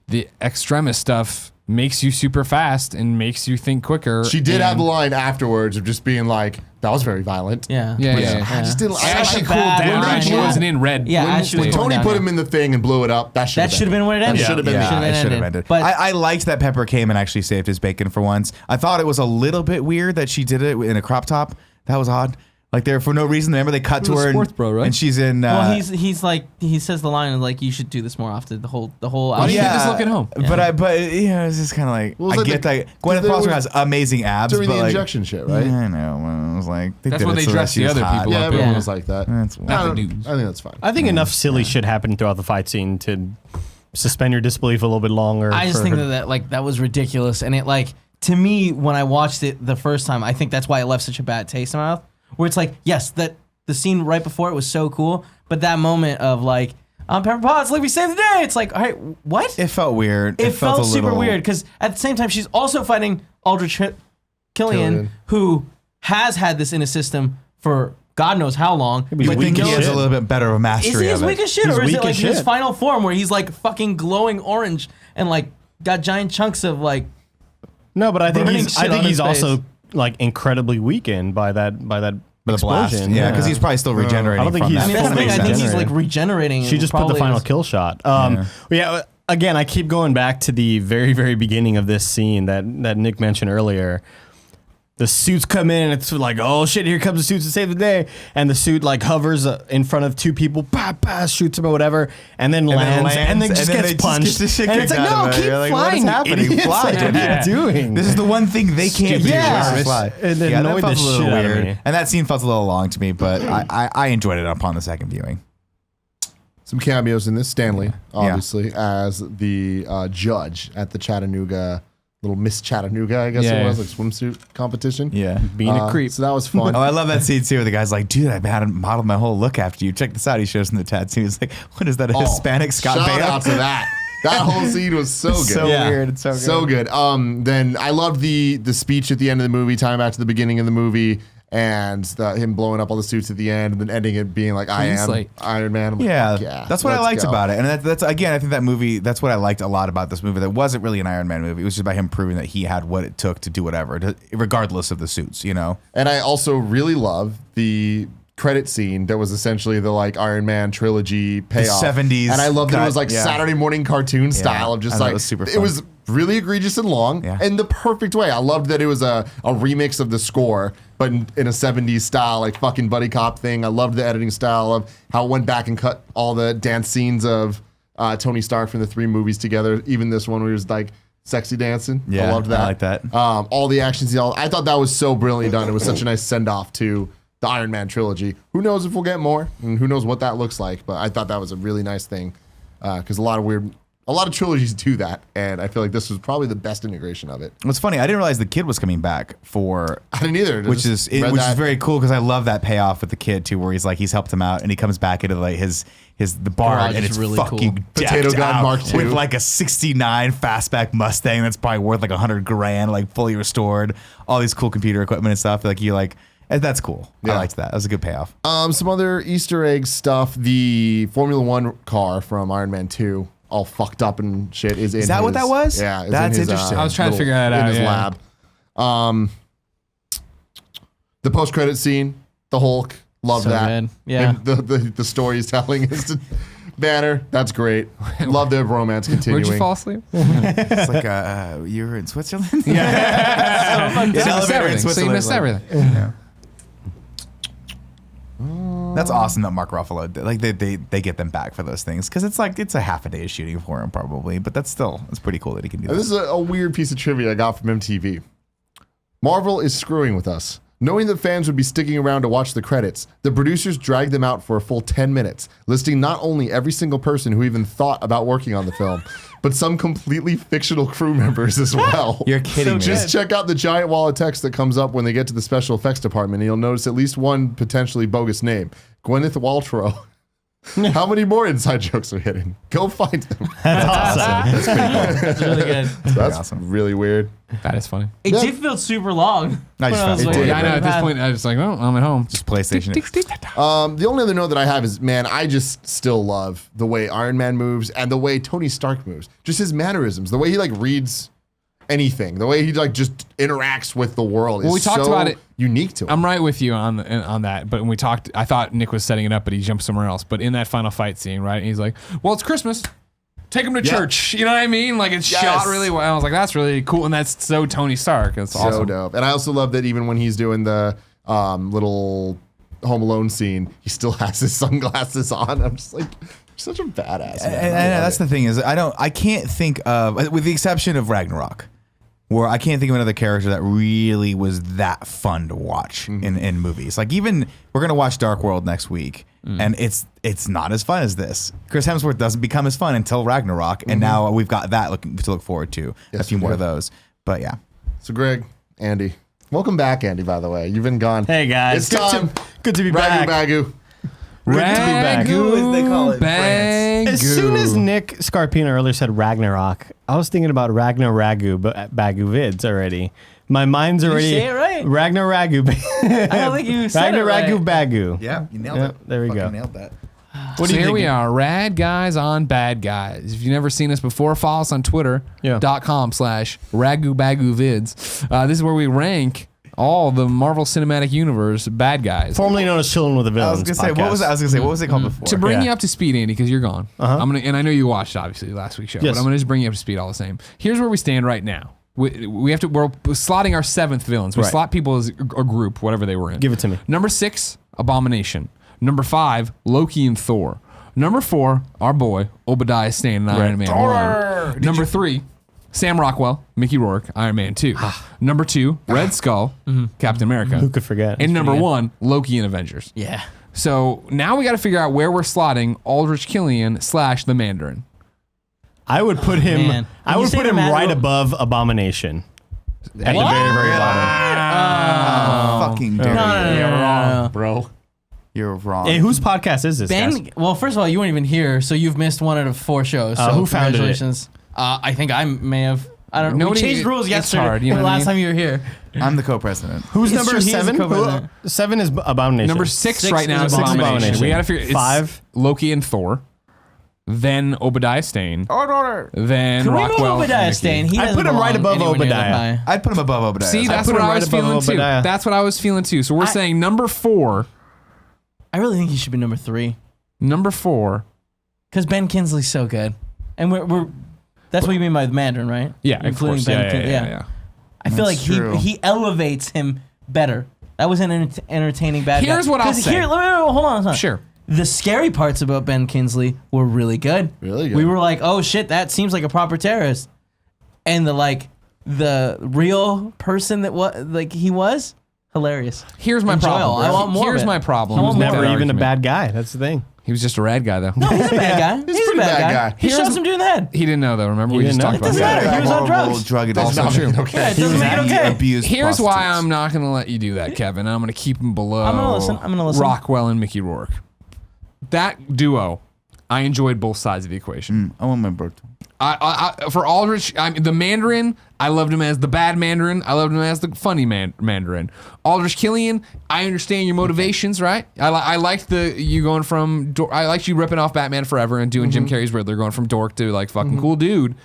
the extremis stuff makes you super fast and makes you think quicker. She did have the line afterwards of just being like, that was very violent. Yeah. I just didn't. As she cooled down, she wasn't in red. Yeah, when Tony put him in the thing and blew it up, that should have been when it ended. That should have been it should have ended. But I liked that Pepper came and actually saved his bacon for once. I thought it was a little bit weird that she did it in a crop top. That was odd. Like there for no reason. Remember they cut to her and she's in. Well, he's like, he says the line of like, you should do this more often. The whole. Why do you do this look at home? Yeah. But it's just kind of like I get that Gwyneth Paltrow has amazing abs during but the like, injection shit, right? Yeah, I know. Well, I was like, that's when they dress the other people up. Yeah, everyone was like that. Not the dudes. I think that's fine. I think enough silly shit happened throughout the fight scene to suspend your disbelief a little bit longer. I just think that was ridiculous, and it like, to me, when I watched it the first time, I think that's why it left such a bad taste in my mouth. Where it's like, yes, that the scene right before it was so cool, but that moment of like, Pepper Potts, like we saved the day. It's like, all right, what? It felt weird. It felt super weird because at the same time she's also fighting Aldrich Killian, who has had this in his system for God knows how long. But think he has a little bit better of a mastery of it. Is he as weak as shit, or is it like his final form where he's like fucking glowing orange and like got giant chunks of like? No, but I think he's also like incredibly weakened by that explosion. Yeah, because he's probably still regenerating. I don't think he's. I mean, that's the thing. I think he's like regenerating. She just put the final kill shot. Yeah. Again, I keep going back to the very, very beginning of this scene that Nick mentioned earlier. The suits come in, and it's like, oh shit, here comes the suits to save the day. And the suit like hovers in front of two people, shoots them or whatever, and then lands, and then just gets punched. And it's like, no, keep flying. What is happening? Fly. What are you doing? This is the one thing they can't do. Fly. And then that felt a little weird. Me. And that scene felt a little long to me, but I enjoyed it upon the second viewing. Some cameos in this. Stanley, obviously, as the judge at the Chattanooga, little Miss Chattanooga, I guess it was, like swimsuit competition. Yeah. Being a creep. So that was fun. Oh, I love that scene too. The guy's like, dude, I modeled my whole look after you. Check this out. He shows him the tattoo. He's like, what is that, a Hispanic Scott Baio? Shout out to that. That whole scene was so good. So weird. It's so good. So good. Then I loved the speech at the end of the movie, tying back to the beginning of the movie, and him blowing up all the suits at the end, and then ending it being like, "I am slate. Iron Man." I'm like, Yeah, that's what I liked about it, and that's again, I think that movie. That's what I liked a lot about this movie. That wasn't really an Iron Man movie. It was just about him proving that he had what it took to do whatever, regardless of the suits. You know. And I also really love the credit scene that was essentially the like Iron Man trilogy payoff. 70s and I love that it cut, was like yeah. Saturday morning cartoon style of just I thought like it was super it fun. was really egregious and long Yeah. in the perfect way. I loved that it was a remix of the score, but in a 70s style, like fucking buddy cop thing. I loved the editing style of how it went back and cut all the dance scenes of Tony Stark from the 3 movies together. Even this one where he was like sexy dancing. Yeah, I loved that. I like that. All the action scenes. I thought that was so brilliantly done. It was such a nice send off to the Iron Man trilogy. Who knows if we'll get more, and who knows what that looks like. But I thought that was a really nice thing because a lot of trilogies do that, and I feel like this was probably the best integration of it. What's funny, I didn't realize the kid was coming back for. I didn't either. Which is very cool because I love that payoff with the kid too, where he's helped him out and he comes back into like the bar Garage and is it's really fucking cool. Potato decked gun out Mark II. with like a '69 fastback Mustang that's probably worth like $100,000, like fully restored, all these cool computer equipment and stuff. That's cool. Yeah. I liked that. That was a good payoff. Some other Easter egg stuff. The Formula One car from Iron Man 2, all fucked up and shit, is in. Is that what that was? Yeah, it's That's in his, interesting. I was trying to figure that in out, his yeah. lab. The post-credit scene, the Hulk, love So that. good. Yeah. And the story he's telling is to Banner. That's great. Love the romance continuing. Where'd you fall asleep? It's like you were in Switzerland. Yeah. So You missed everything. So you missed everything. Yeah. That's awesome that Mark Ruffalo did. Like they get them back for those things because it's a half a day of shooting for him probably, but it's pretty cool that he can do that. This is a weird piece of trivia I got from MTV. Marvel is screwing with us. Knowing that fans would be sticking around to watch the credits, the producers dragged them out for a full 10 minutes, listing not only every single person who even thought about working on the film, but some completely fictional crew members as well. You're kidding me. Just check out the giant wall of text that comes up when they get to the special effects department, and you'll notice at least one potentially bogus name, Gwyneth Paltrow. How many more inside jokes are hidden? Go find them. That's awesome. That's pretty cool. That's really good. That's awesome. really weird. That is funny. It Yeah. did feel super long. I just when found was it waiting did. Yeah, I know. for At this that. point, I was like, oh, I'm at home. Just PlayStation. The only other note that I have is, man, I just still love the way Iron Man moves and the way Tony Stark moves. Just his mannerisms, the way he like reads anything, the way he like just interacts with the world. Well, is we talked so about it. unique to him. I'm right with you on that. But when we talked, I thought Nick was setting it up, but he jumped somewhere else. But in that final fight scene, right? He's like, well, it's Christmas. Take him to church. You know what I mean? Like it's Yes. shot really well. I was like, that's really cool. And that's so Tony Stark. That's So awesome. dope. And I also love that even when he's doing the little Home Alone scene, he still has his sunglasses on. I'm just like, you're such a badass. Man. And that's the thing is I can't think of, with the exception of Ragnarok, where I can't think of another character that really was that fun to watch in movies. Like even we're gonna watch Dark World next week, and it's not as fun as this. Chris Hemsworth doesn't become as fun until Ragnarok, and now we've got that to look forward to. Yes, a few we more do. of those, but yeah. So Greg, Andy, welcome back, Andy. By the way, you've been gone. Hey guys, It's time. Good to be Ragu back. Bagu. Ragu, as they call it in Bagu. As soon as Nick Scarpino earlier said Ragnarok, I was thinking about Ragnar Ragu, but Bagu vids already. My mind's already say it right. Ragnar Ragu. I don't think you said Ragnar it right. Ragu Bagu. Yeah, you nailed Yeah, it. there we Fucking go. Nailed that. What So do you here we think? are, rad guys on bad guys. If you've never seen us before, follow us on Twitter.com/RaguBaguVids. This is where we rank all the Marvel Cinematic Universe bad guys. Formerly known as Chilling with the I Villains. was gonna say what was it called before? To bring Yeah. you up to speed, Andy, because you're gone. I'm gonna, and I know you watched obviously last week's show, Yes. but I'm gonna just bring you up to speed all the same. Here's where we stand right now. We're slotting our 7th villains. We Right. slot people as a group, whatever they were in. Give it to me. Number 6, Abomination. Number 5, Loki and Thor. Number 4, our boy Obadiah Stane in Iron Man 1. Number 3, Sam Rockwell, Mickey Rourke, Iron Man 2. Number 2, Red Skull, Captain America. Who could forget? And number 1, Loki and Avengers. Yeah. So now we got to figure out where we're slotting Aldrich Killian / the Mandarin. I would put him. man. I When you would say put the him man- right above Abomination. At the very, very bottom. Fucking dare you. No. bro. You're wrong. Hey, whose podcast is this, guys? Well, first of all, you weren't even here, so you've missed one out of 4 shows. So who founded it? congratulations. I think I may have. I don't know. We changed rules it's yesterday. hard, you know the what I last mean? time you were here. I'm the co-president. Who's It's number true, he is the 7? co-president. 7 is Abomination. Number 6 Six right now is is Abomination. Abomination. We gotta figure it's 5. Loki and Thor, then Obadiah Stane, Order. then Can we move Rockwell. and Obadiah Mickey. Stane? He I doesn't put him right belong above anywhere near that Obadiah. high. I'd put him above Obadiah. See, that's put what him I right was above feeling too. Obadiah. That's what I was feeling too. So we're saying number 4. I really think he should be number 3 Number 4. because Ben Kingsley's so good, and we're that's what you mean by the Mandarin, right? Yeah, of including course. Ben. Yeah. I feel like That's true. he elevates him better. That was an entertaining bad guy. Here's what I'll 'Cause say. Wait, hold on. Sure. The scary parts about Ben Kingsley were really good. Really good. We were like, oh shit, that seems like a proper terrorist. And the real person that he was, hilarious. Here's my Enjoyable. problem. I want more Here's of it. my problem. I want with more that of it. Never even a argument. bad guy. That's the thing. He was just a rad guy though. No, he's a bad guy. He's a pretty bad bad guy. guy. He shoves him during the head. He didn't know though. Remember He we just didn't talked know? about It that. doesn't matter. He was on Horrible drugs. drug addiction. That's not true. Okay. Yeah, it doesn't make it He okay. abused Here's why prostitutes. I'm not gonna let you do that, Kevin. I'm gonna keep him below. I'm gonna listen. Rockwell and Mickey Rourke. That duo, I enjoyed both sides of the equation. I want my bird. For Aldrich, the Mandarin, I loved him as the bad Mandarin. I loved him as the funny Mandarin. Aldrich Killian, I understand your motivations, right? I liked you going from. I liked you ripping off Batman Forever and doing Jim Carrey's Riddler, going from dork to like fucking cool dude.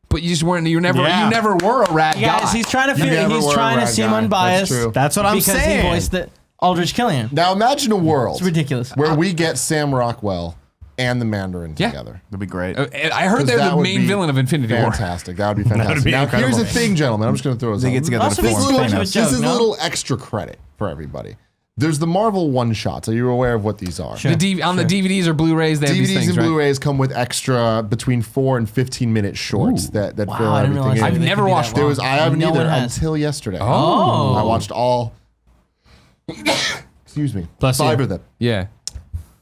But you just weren't. You never were a rat Guys, guy. he's trying to never he's were a trying to rad seem guy. unbiased. That's true. That's what I'm because saying. he voiced the Aldrich Killian. Now imagine a world It's ridiculous. where we get Sam Rockwell and the Mandarin Yeah. together. That'd be great. I heard 'Cause they're that the would main be villain of Infinity War. Fantastic. That would be fantastic. be Now incredible. here's the thing, gentlemen. I'm just going to throw this They out. get together Also to makes form too much of a Thanos. joke. This is a no? little extra credit for everybody. There's the Marvel one-shots. Are you aware of what these are? Sure. The DVDs or Blu-rays, they have these DVDs things, and right? Blu-rays come with extra between 4 and 15-minute shorts that Wow, fill I didn't everything realize in. I've they never could be watched that There long. was I haven't No either one has. until yesterday. Oh. I watched all. Excuse me. Bless 5 you. of them. Yeah.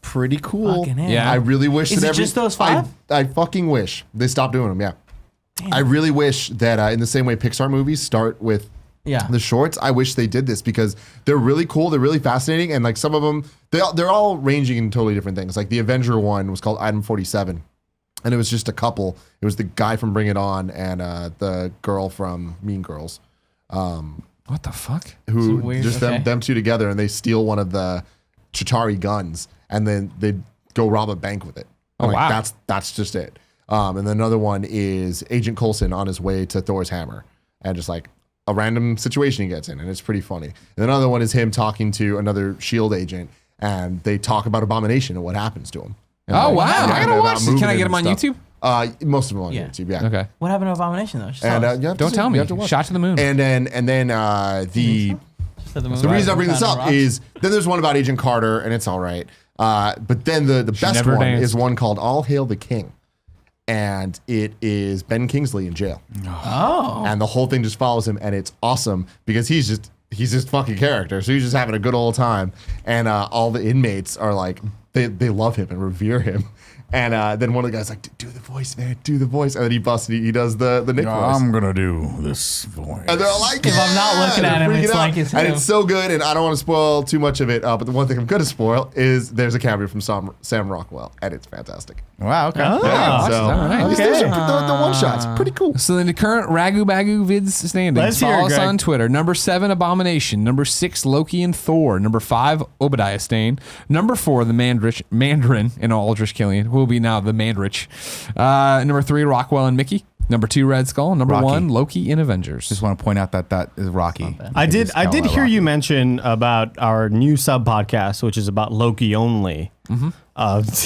Pretty cool. Fucking hell. Yeah. I really wish Is that it every just those 5? I fucking wish they stopped doing them. Yeah. I really wish that in the same way Pixar movies start with Yeah. the shorts, I wish they did this because they're really cool. They're really fascinating, and like some of them, they're all ranging in totally different things. Like the Avenger one was called Item 47, and it was just a couple. It was the guy from Bring It On and the girl from Mean Girls, What the fuck? who So weird, just okay. them two together, and they steal one of the Chitauri guns, and then they go rob a bank with it. Oh, Like, wow. That's just it. And then another one is Agent Coulson on his way to Thor's hammer, and just like a random situation he gets in, and it's pretty funny. And another one is him talking to another S.H.I.E.L.D. agent, and they talk about Abomination and what happens to him. And Oh, like, wow. yeah, I gotta and about watch this. Can moving I get and them on stuff. Most of them on Yeah. YouTube. Yeah. Okay. What happened to Abomination though? Just And tell us. you have to Don't see- tell you me. have to watch Shot to the moon. And then the Just said the movie the reason I bring was this on the up rocks. is then there's one about Agent Carter, and it's all right. But then the best never one danced. is one called All Hail the King. And it is Ben Kingsley in jail. Oh. And the whole thing just follows him, and it's awesome because he's just fucking character. So he's just having a good old time. And all the inmates are like, they love him and revere him. And then one of the guys like, do the voice, man, do the voice. And then he busts and he does the Nick voice. I'm gonna do this voice. And they're all like, If I'm not looking they're at him, freaking it's out. like it's and him. it's so good. And I don't want to spoil too much of it. But the one thing I'm going to spoil is there's a cameo from Sam Rockwell, and it's fantastic. Wow. Okay. Oh. Yeah, watch so that, all right. at least Okay. those are the one shots, pretty cool. So in the current Ragu Bagu vids standings, Let's hear it, follow us Greg. on Twitter. Number 7, Abomination. Number 6, Loki and Thor. Number 5, Obadiah Stane. Number 4, the Mandarin and Aldrich Killian, who will be now the Mandarich. Number 3, Rockwell and Mickey. Number 2, Red Skull. Number Rocky. 1, Loki in Avengers. Just want to point out that is Rocky. I did Just hear Rocky. you mention about our new sub podcast, which is about Loki only. To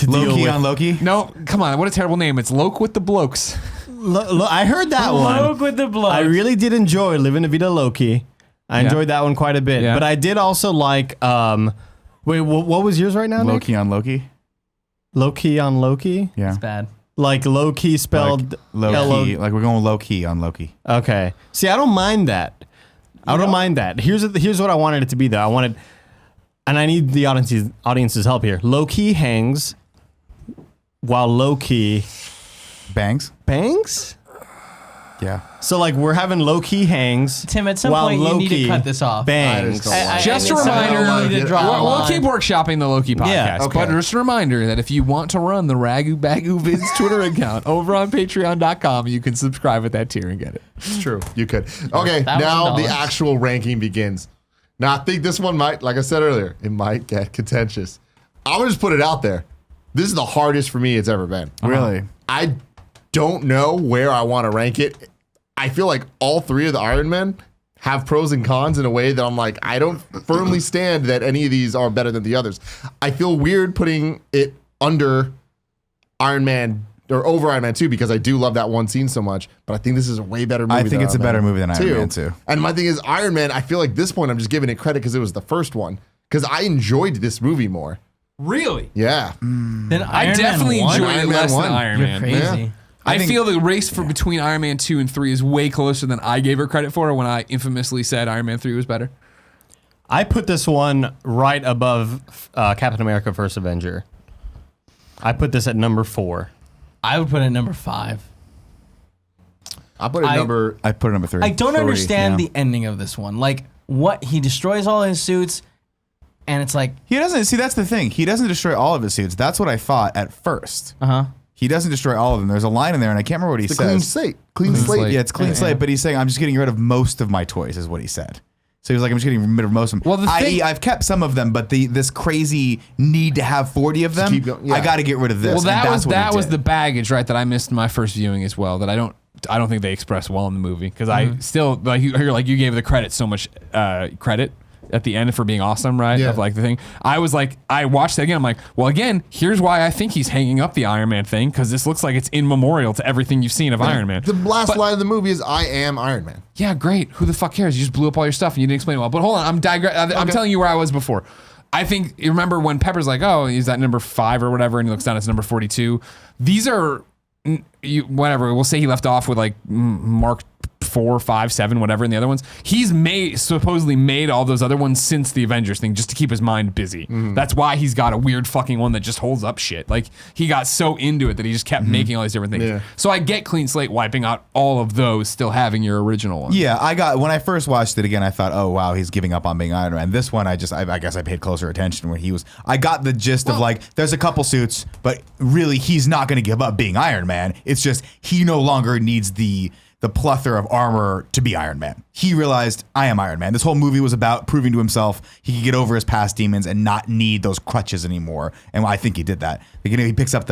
deal Loki with- on Loki. No, come on. What a terrible name. It's Loke with the Blokes. I heard that one. Look with the blood. I really did enjoy Living a Vida Loki. I Yeah. enjoyed that one quite a bit. Yeah. But I did also like wait, what was yours right now, Nick? Loki on Loki. Loki on Loki? Yeah. It's bad. Like low key spelled Low L-O- key. Like we're going low key on Loki. Okay. See, I don't mind that. I don't mind that. Here's what I wanted it to be though. I wanted, and I need the audience's help here. Low key hangs, while low key Bangs. bangs. Yeah. So like we're having Loki hangs. Tim, at some while point you need to Loki cut this off. Bangs. Just a I need reminder, somebody to draw a we'll line. keep workshopping the Loki podcast. Yeah, okay. But just a reminder that if you want to run the Ragu Bagu Vids Twitter account over on patreon.com, you can subscribe at that tier and get it. It's true. You could. Okay, $1,000. now the actual ranking begins. Now, I think this one might, like I said earlier, it might get contentious. I'm going to just put it out there. This is the hardest for me it's ever been. Really? I don't know where I want to rank it. I feel like all three of the Iron Men have pros and cons in a way that I'm like, I don't firmly stand that any of these are better than the others. I feel weird putting it under Iron Man or over Iron Man 2 because I do love that one scene so much, but I think this is a way better movie. I think it's a better movie than Iron Man 2. And my thing is, Iron Man, I feel like at this point I'm just giving it credit because it was the first one because I enjoyed this movie more. Really? Yeah. Then I Iron definitely Man 1? enjoyed it Iron Man less 1. than Iron You're Man. crazy. Yeah. I think- feel the race for between Iron Man 2 and 3 is way closer than I gave her credit for when I infamously said Iron Man 3 was better. I put this one right above Captain America: First Avenger. I put this at number 4. I would put it at number 5. I put it number. I put it number 3. I don't 3, understand yeah. the ending of this one. Like, what? He destroys all his suits, and it's like, He doesn't. See, that's the thing. He doesn't destroy all of his suits. That's what I thought at first. He doesn't destroy all of them. There's a line in there, and I can't remember what he It's a clean says. slate. Clean slate. Yeah, it's clean slate, but he's saying, I'm just getting rid of most of my toys, is what he said. So he was like, I'm just getting rid of most of them. Well, the i.e., thing- I've kept some of them, but this crazy need to have 40 of them, keep going, yeah. I got to get rid of this. Well, and that that's was what he that was did. the baggage, right? That I missed in my first viewing as well. That I don't think they expressed well in the movie because I still like you gave the credit so much credit at the end for being awesome, right? Yeah. Of like the thing. I was like, I watched it again. I'm like, well, again, here's why I think he's hanging up the Iron Man thing because this looks like it's in memorial to everything you've seen of Iron Man. The last But- line of the movie is "I am Iron Man." Yeah, great. Who the fuck cares? You just blew up all your stuff and you didn't explain it well. But hold on, I'm telling you where I was before. I think you remember when Pepper's like, "Oh, he's at number 5 or whatever," and he looks down, it's number 42. These are whatever. We'll say he left off with like Mark 4, 5, 7, whatever in the other ones. He's supposedly made all those other ones since the Avengers thing just to keep his mind busy. That's why he's got a weird fucking one that just holds up shit. Like he got so into it that he just kept making all these different things. Yeah. So I get clean slate wiping out all of those, still having your original one. Yeah, when I first watched it again, I thought, oh wow, he's giving up on being Iron Man. This one, I guess I paid closer attention when he was. I got the gist of like, there's a couple suits, but really, he's not going to give up being Iron Man. It's just he no longer needs the plethora of armor to be Iron Man. He realized, I am Iron Man. This whole movie was about proving to himself he could get over his past demons and not need those crutches anymore. And I think he did that. Like, he picks up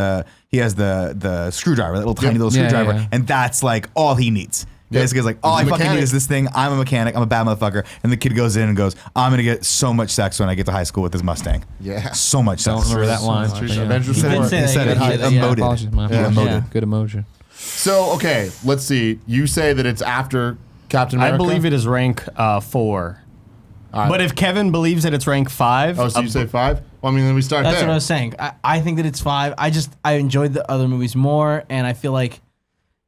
he has the screwdriver, that little tiny little Yeah, screwdriver, yeah. and that's like all he needs. Yep. Basically, it's like, all He's I a fucking need mechanic. is this thing. I'm a mechanic. I'm a bad motherfucker. And the kid goes in and goes, I'm going to get so much sex when I get to high school with this Mustang. Yeah. So much sex. Remember that line. Avengers He did 4. say He that. said it. He He did that, yeah. emoted. Apologies, my He apologies. emoted. Good emotion. So okay, let's see. You say that it's after Captain America. I believe it is rank 4. But if Kevin believes that it's rank 5, Oh, so you say 5? Well, I mean, then we start That's there. what I was saying. I think that it's 5. I enjoyed the other movies more, and I feel like,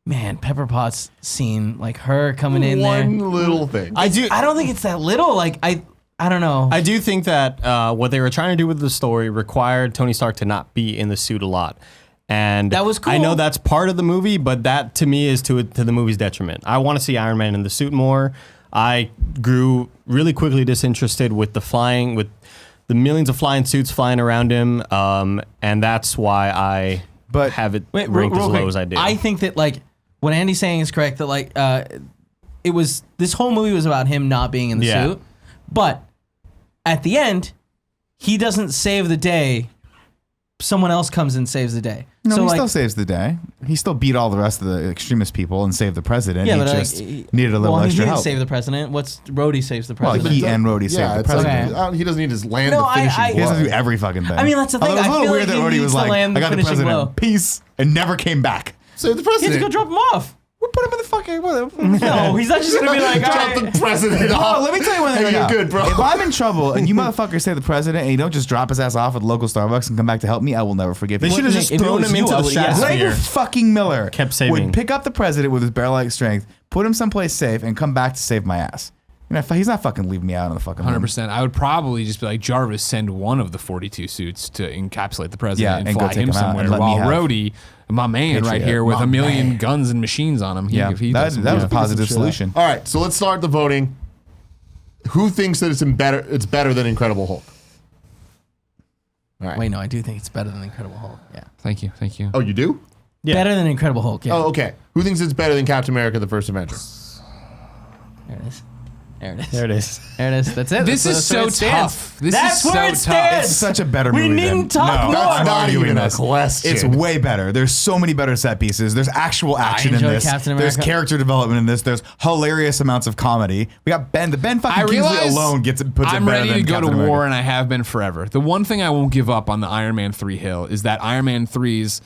man, Pepper Potts scene, like her coming in One there. little thing. I don't think it's that little. Like I don't know. I do think that what they were trying to do with the story required Tony Stark to not be in the suit a lot. And That was I know cool. that's part of the movie, but that to me is to the movie's detriment. I want to see Iron Man in the suit more. I grew really quickly disinterested with the flying, with the millions of flying suits flying around him, and that's why I have it Wait, ranked real as quick. low as I do. I think that like what Andy's saying is correct. That like it was this whole movie was about him not being in the Yeah. suit, but at the end, he doesn't save the day. Someone else comes and saves the day. No, so he like, still saves the day. He still beat all the rest of the extremist people and saved the president. yeah, He but just like, needed a little well, he extra didn't help. save the president. What's Rhodey saves the Well, president? he and Rhodey saved the it's president. like, he doesn't need his land No, the finishing I- He doesn't blow. do every fucking thing. I mean, that's the thing. Although it was I a little feel weird like that he Rhodey needs was to like, land I the got the finishing president. blow. Peace. And never came back. Save the He has to president. go drop him off. We put him in the fucking... No, he's not just gonna be like, all Drop right. the president off. Oh, let me tell you one thing Hey, right you're now. good, bro. If I'm in trouble and you motherfuckers save the president and you don't just drop his ass off at the local Starbucks and come back to help me, I will never forgive they you. should have Nick, just if it thrown was him you, into I the would- yeah. Gregor stratosphere. fucking Miller Kept saving. would pick up the president with his bear-like strength, put him someplace safe, and come back to save my ass. He's not fucking leaving me out on the fucking moon. 100%. I would probably just be like, Jarvis, send one of the 42 suits to encapsulate the president Yeah, and and go fly take him him out somewhere. and let me While have Rhodey, my man right here with a million guns and machines on him. Yeah, that was a positive solution. All right, so let's start the voting. Who thinks that it's better than Incredible Hulk? All right. Wait, no, I do think it's better than Incredible Hulk. Yeah. Thank you. Oh, you do? Yeah. Better than Incredible Hulk. Yeah. Oh, okay. Who thinks it's better than Captain America: The First Avenger? There it is. There it is. There it is. There it is. That's it. This That's is where so it stands. tough. This That's is where so it tough. stands. It's such a better We movie. needn't than, talk more. That's I'm not arguing even a this. question. It's way better. There's so many better set pieces. There's actual action in enjoyed this. Captain There's America. character development in this. There's hilarious amounts of comedy. We got Ben. The Ben fucking I Kingsley realize alone puts it I'm better ready than to go Captain to America. war, and I have been forever. The one thing I won't give up on the Iron Man 3 hill is that Iron Man 3's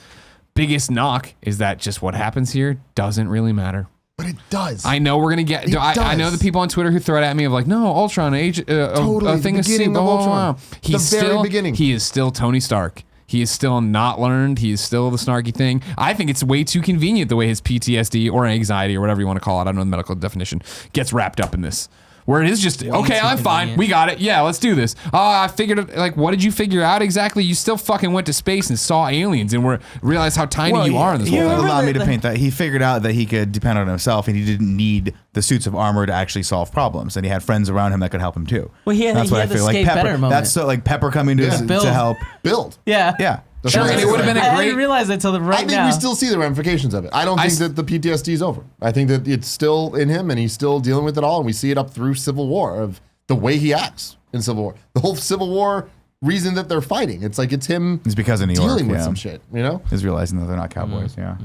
biggest knock is that just what happens here doesn't really matter. But it does. I know we're gonna get. I know the people on Twitter who throw it at me of like, no, Ultron, a Totally, thing the of beginning soup, of blah, blah, Ultron. blah. He's The very still beginning. He is still Tony Stark. He is still not learned. He is still the snarky thing. I think it's way too convenient the way his PTSD or anxiety or whatever you want to call it, I don't know the medical definition, gets wrapped up in this. Where it is just, okay, too I'm fine. convenient. We got it. Yeah, let's do this. I figured it. Like, what did you figure out exactly? You still fucking went to space and saw aliens and realized how tiny you are in this He whole thing. allowed me to the- paint that. He figured out that he could depend on himself and he didn't need the suits of armor to actually solve problems. And he had friends around him that could help him too. Well, he had- That's he what had I the feel like. skate Pepper. better moment. That's so, like Pepper coming to Build. help. Build. Yeah. Yeah. Sure, and it would have been I a great. didn't realize that until I right think now. we still see the ramifications of it. I don't think that the PTSD is over. I think that it's still in him and he's still dealing with it all. And we see it up through Civil War of the way he acts in Civil War. The whole Civil War reason that they're fighting. It's like it's him It's because of New York. dealing with yeah. some shit, you know? Is realizing that they're not cowboys. Yeah.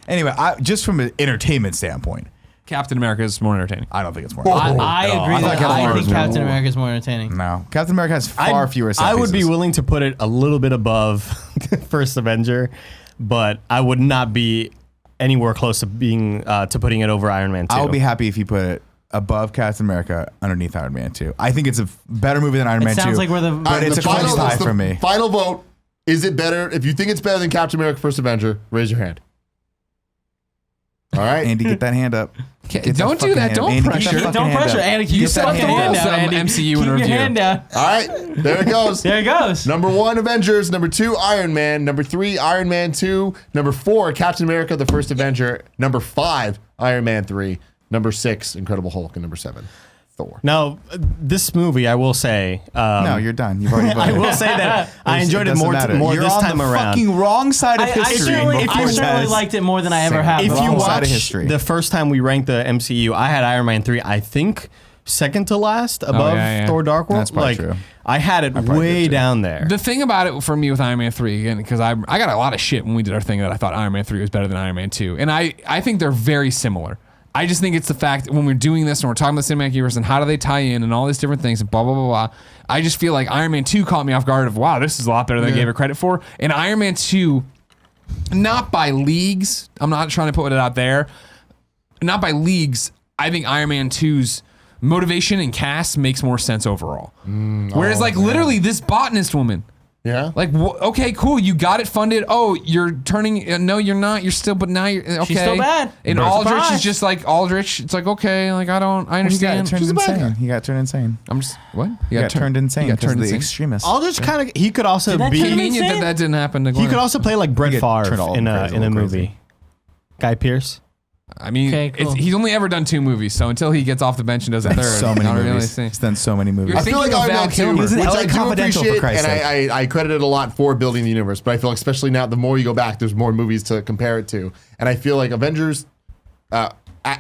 Anyway, just from an entertainment standpoint, Captain America is more entertaining. I don't think it's more. I agree. I thought That Captain I America think was Captain more- America is more entertaining. No, Captain America has far fewer set I would be pieces. willing to put it a little bit above First Avenger, but I would not be anywhere close to being to putting it over Iron Man 2. I'll be happy if you put it above Captain America, underneath Iron Man 2. I think it's a better movie than Iron Man 2. sounds like we're the- but it's a close tie that's the for me. Final vote. Is it better? If you think it's better than Captain America: First Avenger, raise your hand. All right. Andy, get that hand up. Get that Don't do fucking that. hand up. Don't Andy, get pressure. that fucking Don't hand pressure, up. Andy. Get You that still have hand the hand up. down, Some Andy. MCU Keep in your review. hand down. All right. There it goes. There it goes. Number 1, Avengers. Number 2, Iron Man. Number 3, Iron Man 2. Number 4, Captain America: The First Avenger. Number 5, Iron Man 3. Number 6, Incredible Hulk. And number 7, Thor. Now, this movie, I will say, No, you're done. You've already I voted. will say that I enjoyed it doesn't more matter. more You're this on time the around. fucking wrong side of I history. certainly Cortez. liked it more than I ever have. If before. you Wrong side of watch history. the first time we ranked the MCU, I had Iron Man 3, I think, second to last above yeah. Thor Dark World. That's probably like, true. I had it probably way did too. down there. The thing about it for me with Iron Man 3, again, because I got a lot of shit when we did our thing that I thought Iron Man 3 was better than Iron Man 2. And I think they're very similar. I just think it's the fact that when we're doing this and we're talking about the cinematic universe and how do they tie in and all these different things and blah, blah, blah, blah. I just feel like Iron Man 2 caught me off guard of, wow, this is a lot better than I gave it credit for. And Iron Man 2, not by leagues, I'm not trying to put it out there, not by leagues, I think Iron Man 2's motivation and cast makes more sense overall. Whereas literally this botanist woman, Yeah. like, okay, cool. You got it funded. Oh, you're turning. No, you're not. You're still, but now you're okay. She's still bad. And No Aldrich surprise. is just like Aldrich. It's like, okay, like I He got understand. turned She's a bad insane. guy. He got turned insane. I'm just what? He got turned insane He got because turned of the insane. extremists. Aldrich kind of, he could also Did that be, turn him Convenient that insane? that didn't happen. To he Glenn. could also play like Brett get turned all Favre in a crazy, in a all movie. crazy. Guy Pearce. I mean, Okay, cool. he's only ever done 2 movies. So until he gets off the bench and does a third, So many I don't really movies. see. He's done so many movies. You're I feel like thinking of Iron Val Man 2, Kilmer. which He was in LA I do Confidential, for appreciate, Christ's and I credit it a lot for building the universe. But I feel like, especially now, the more you go back, there's more movies to compare it to. And I feel like Avengers,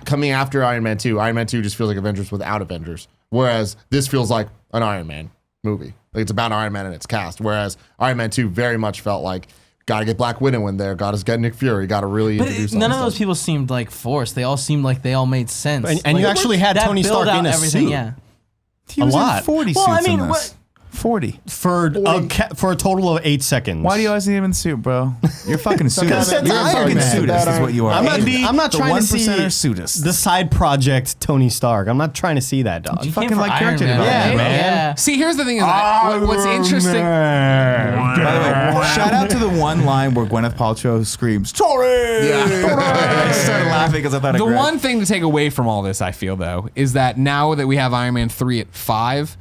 coming after Iron Man 2 just feels like Avengers without Avengers. Whereas this feels like an Iron Man movie. Like it's about Iron Man and its cast. Whereas Iron Man 2 very much felt like, got to get Black Widow in there, got to get Nick Fury, got to really But introduce all none this of those stuff. people seemed like forced. They all seemed like they all made sense. And you Like, actually had that Tony build Stark out in a everything, suit. Yeah. He was lot. in 40 Well, I suits mean, in this. 40. for a total of 8 seconds. Why do you always need him in suit, bro? You're fucking suitist. That's You're a Iron fucking Man. suitist is what you are. I'm not, Andy, I'm not the trying to see 1%er suitist. the side project Tony Stark. I'm not trying to see that, dog. You fucking came for like Iron character Man, development, right? bro. Yeah. See, here's the thing: is what's interesting. By the way, shout out to the one line where Gwyneth Paltrow screams, Tori! Yeah. I started laughing because I thought The one thing to take away from all this, I feel though, is that now that we have Iron Man 3 at 5,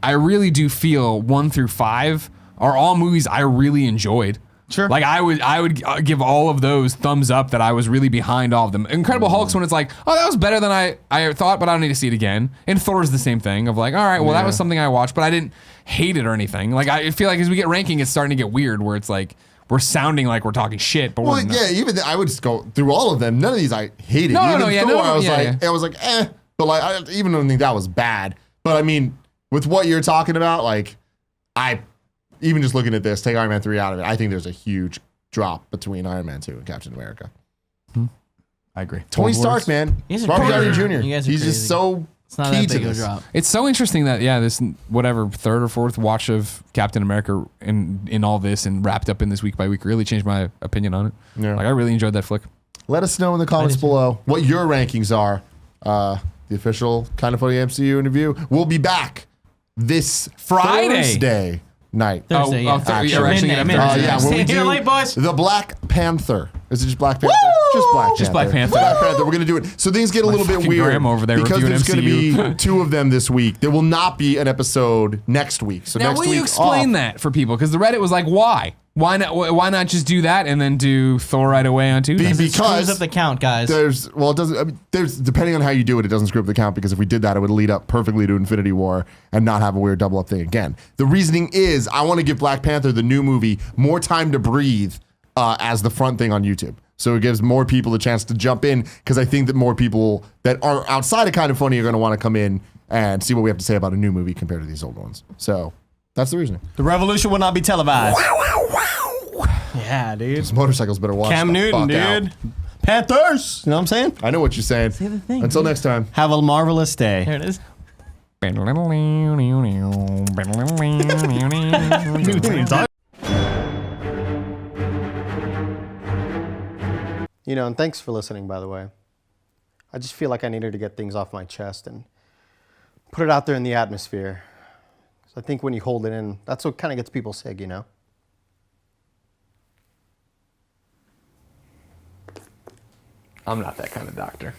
I really do feel 1 through 5 are all movies I really enjoyed. Sure. Like I would give all of those thumbs up that I was really behind all of them. Incredible Hulk's when it's like, oh, that was better than I thought, but I don't need to see it again. And Thor's the same thing of like, all right, well, that was something I watched, but I didn't hate it or anything. Like I feel like as we get ranking, it's starting to get weird where it's like, we're sounding like we're talking shit, but Well, we're not. yeah, even I would just go through all of them. None of these I hated. No, even no, yeah, Thor, no, I was yeah, like, yeah. I was like, eh. But like, I even don't think that was bad. But I mean, with what you're talking about, like, I even just looking at this, take Iron Man 3 out of it. I think there's a huge drop between Iron Man 2 and Captain America. I agree. Tony Stark, man, You guys are Robert Downey crazy. Jr. You guys are He's crazy. just so It's not key that to big of a this. drop. It's so interesting that this whatever third or fourth watch of Captain America in all this and wrapped up in this week by week really changed my opinion on it. Yeah. Like I really enjoyed that flick. Let us know in the comments below what your rankings are. The official Kind of Funny MCU interview. We'll be back this Friday. Thursday night. Thursday, yeah. You're actually gonna have Midnight. Thursday. Yeah, when we Stay here do late, boys. the Black Panther. Is it just Black Panther? Just Black Panther. Just Black Panther. Black Panther. We're gonna do it. So things get a little bit fucking weird grandma over there because reviewing there's gonna MCU. be 2 of them this week. There will not be an episode next week. So Now, next will week you explain off. that for people? Because the Reddit was like, why? Why not just do that and then do Thor right away on Tuesday? It screws Because up the count, guys. there's it doesn't. I mean, there's depending on how you do it, it doesn't screw up the count because if we did that, it would lead up perfectly to Infinity War and not have a weird double up thing again. The reasoning is I want to give Black Panther, the new movie, more time to breathe as the front thing on YouTube. So it gives more people a chance to jump in because I think that more people that are outside of Kind of Funny are going to want to come in and see what we have to say about a new movie compared to these old ones. So that's the reasoning. The revolution will not be televised. Yeah, dude. These motorcycles better watch Cam the Newton, fuck out. dude. Panthers. You know what I'm saying? I know what you're saying. Say the thing, Until dude. next time. Have a marvelous day. There it is. You know, and thanks for listening, by the way. I just feel like I needed to get things off my chest and put it out there in the atmosphere. 'Cause I think when you hold it in, that's what kind of gets people sick, you know? I'm not that kind of doctor.